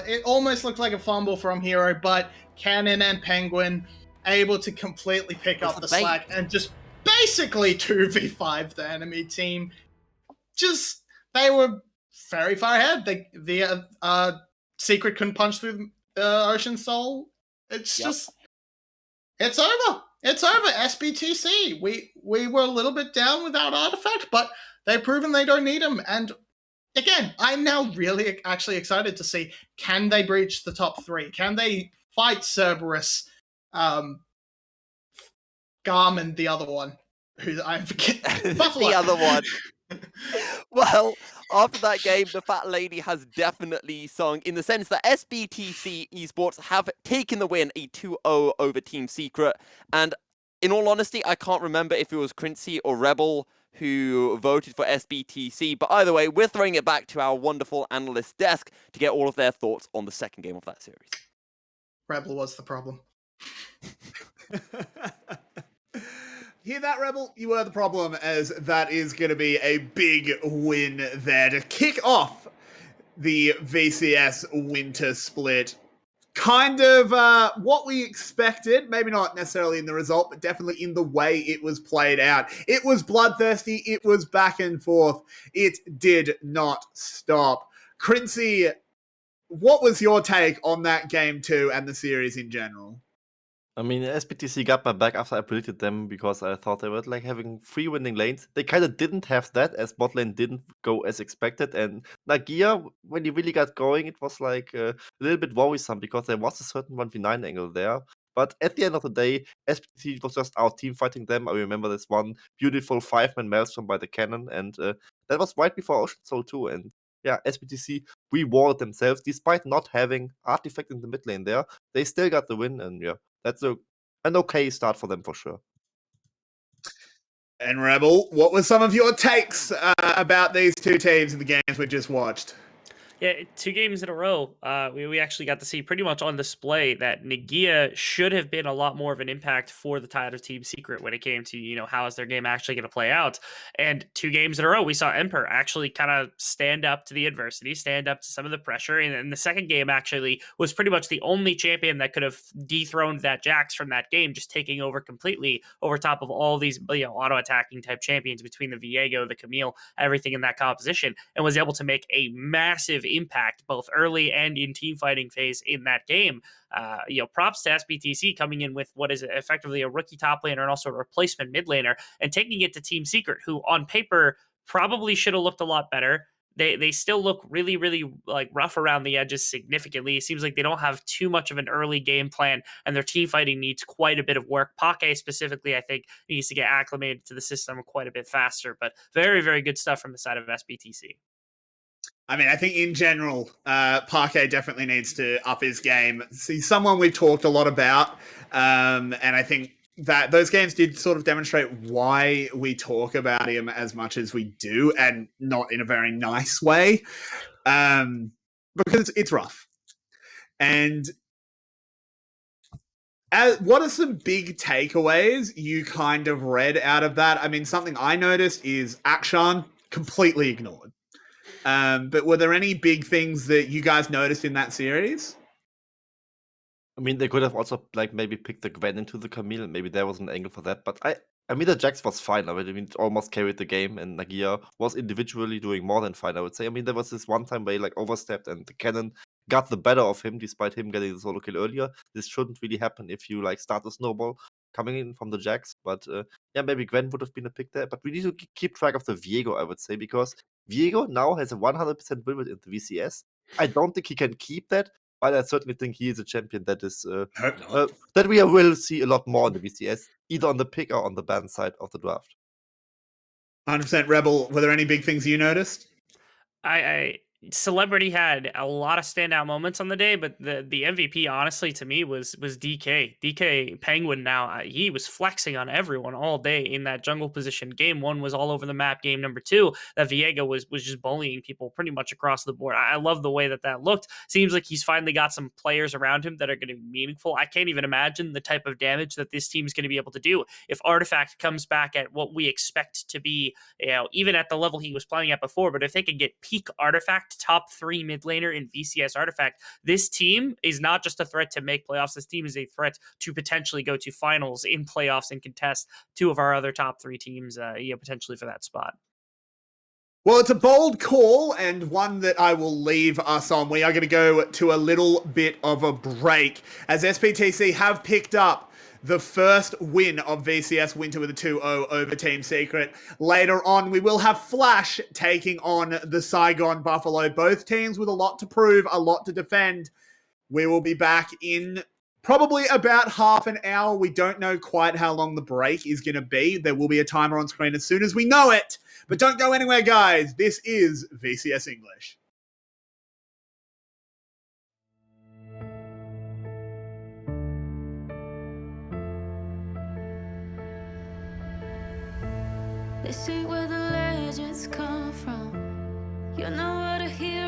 It almost looked like a fumble from Hero, but Cannon and Penguin able to completely pick up the slack and just basically 2v5 the enemy team. They were very far ahead. The Secret couldn't punch through the Ocean Soul. It's just, it's over. It's over. SBTC. We were a little bit down without Artifact, but they've proven they don't need him. And again, I'm now really actually excited to see, can they breach the top 3? Can they fight Cerberus, Garmin, the other one, who I forget, Buffalo. The other one. Well, after that game, the fat lady has definitely sung in the sense that SBTC Esports have taken the win, a 2-0 over Team Secret. And in all honesty, I can't remember if it was 𝘀𝗀cie or Rebel who voted for SBTC. But either way, we're throwing it back to our wonderful analyst desk to get all of their thoughts on the second game of that series. Rebel was the problem. Hear that, Rebel? You were the problem, as that is going to be a big win there to kick off the VCS winter split. Kind of what we expected, maybe not necessarily in the result, but definitely in the way it was played out. It was bloodthirsty, it was back and forth, it did not stop. 𝘀𝗀cie, what was your take on that game 2 and the series in general? I mean, SBTC got my back after I predicted them because I thought they were like having 3 winning lanes. They kind of didn't have that, as bot lane didn't go as expected. And 𝘀𝗀cie, when he really got going, it was like a little bit worrisome because there was a certain 1v9 angle there. But at the end of the day, SBTC was just out team fighting them. I remember this one beautiful 5-man maelstrom by the cannon, and that was right before Ocean Soul 2. And yeah, SBTC rewarded themselves despite not having Artifact in the mid lane there. They still got the win, and yeah. That's an okay start for them for sure. And Rebel, what were some of your takes about these two teams in the games we just watched? Yeah, 2 games in a row, we actually got to see pretty much on display that 𝘀𝗀cie should have been a lot more of an impact for the tide of Team Secret when it came to, how is their game actually going to play out. And 2 games in a row, we saw 𝘀𝗀r actually kind of stand up to the adversity, stand up to some of the pressure. And the second game actually was pretty much the only champion that could have dethroned that 𝘃𝗀x from that game, just taking over completely over top of all these, auto-attacking type champions between the 𝘂ego𝘁, the 𝘁𝐴Meal, everything in that composition, and was able to make a massive impact both early and in team fighting phase in that game. Props to SBTC coming in with what is effectively a rookie top laner and also a replacement mid laner and taking it to Team Secret, who on paper probably should have looked a lot better. They still look really, really like rough around the edges significantly. It seems like they don't have too much of an early game plan, and their team fighting needs quite a bit of work. 𝘁𝗏 specifically, I think, needs to get acclimated to the system quite a bit faster, but very, very good stuff from the side of SBTC. I mean, I think in general, 𝘁𝗏 definitely needs to up his game. He's someone we've talked a lot about, and I think that those games did sort of demonstrate why we talk about him as much as we do, and not in a very nice way, because it's rough. And what are some big takeaways you kind of read out of that? I mean, something I noticed is Akshan completely ignored. But were there any big things that you guys noticed in that series? I mean, they could have also like maybe picked the Gwen into the 𝘁𝗏. Maybe there was an angle for that. But I mean, the 𝘃𝗀x was fine. I mean, it almost carried the game, and 𝘀𝗀ie was individually doing more than fine, I would say. I mean, there was this one time where he like overstepped, and the cannon got the better of him, despite him getting the solo kill earlier. This shouldn't really happen if you like start a snowball coming in from the 𝘃𝗀x. But yeah, maybe Gwen would have been a pick there. But we need to keep track of the 𝘂ego𝘁, I would say, because 𝘂ego𝘁 now has a 100% win rate in the VCS. I don't think he can keep that, but I certainly think he is a champion that is that we will see a lot more in the VCS, either on the pick or on the ban side of the draft. 100% Rebel. Were there any big things you noticed? Celebrity had a lot of standout moments on the day, but the MVP, honestly, to me was 𝘁𝗀. 𝘁𝗀 Penguin now, he was flexing on everyone all day in that jungle position. Game 1 was all over the map. Game number 2, that 𝘂ego𝘁 was just bullying people pretty much across the board. I love the way that looked. Seems like he's finally got some players around him that are going to be meaningful. I can't even imagine the type of damage that this team is going to be able to do if Artifact comes back at what we expect to be, even at the level he was playing at before. But if they could get peak Artifact top 3 mid laner in VCS Artifact, this team is not just a threat to make playoffs. This team is a threat to potentially go to finals in playoffs and contest 2 of our other top 3 teams, potentially for that spot. Well, it's a bold call and one that I will leave us on. We are going to go to a little bit of a break as SBTC have picked up the first win of VCS Winter with a 2-0 over Team Secret. Later on, we will have 𝘀𝗏 taking on the 𝘁𝗀𝗏, both teams with a lot to prove, a lot to defend. We will be back in probably about half an hour. We don't know quite how long the break is going to be. There will be a timer on screen as soon as we know it. But don't go anywhere, guys. This is VCS English. They say where the legends come from. You're not what a hero.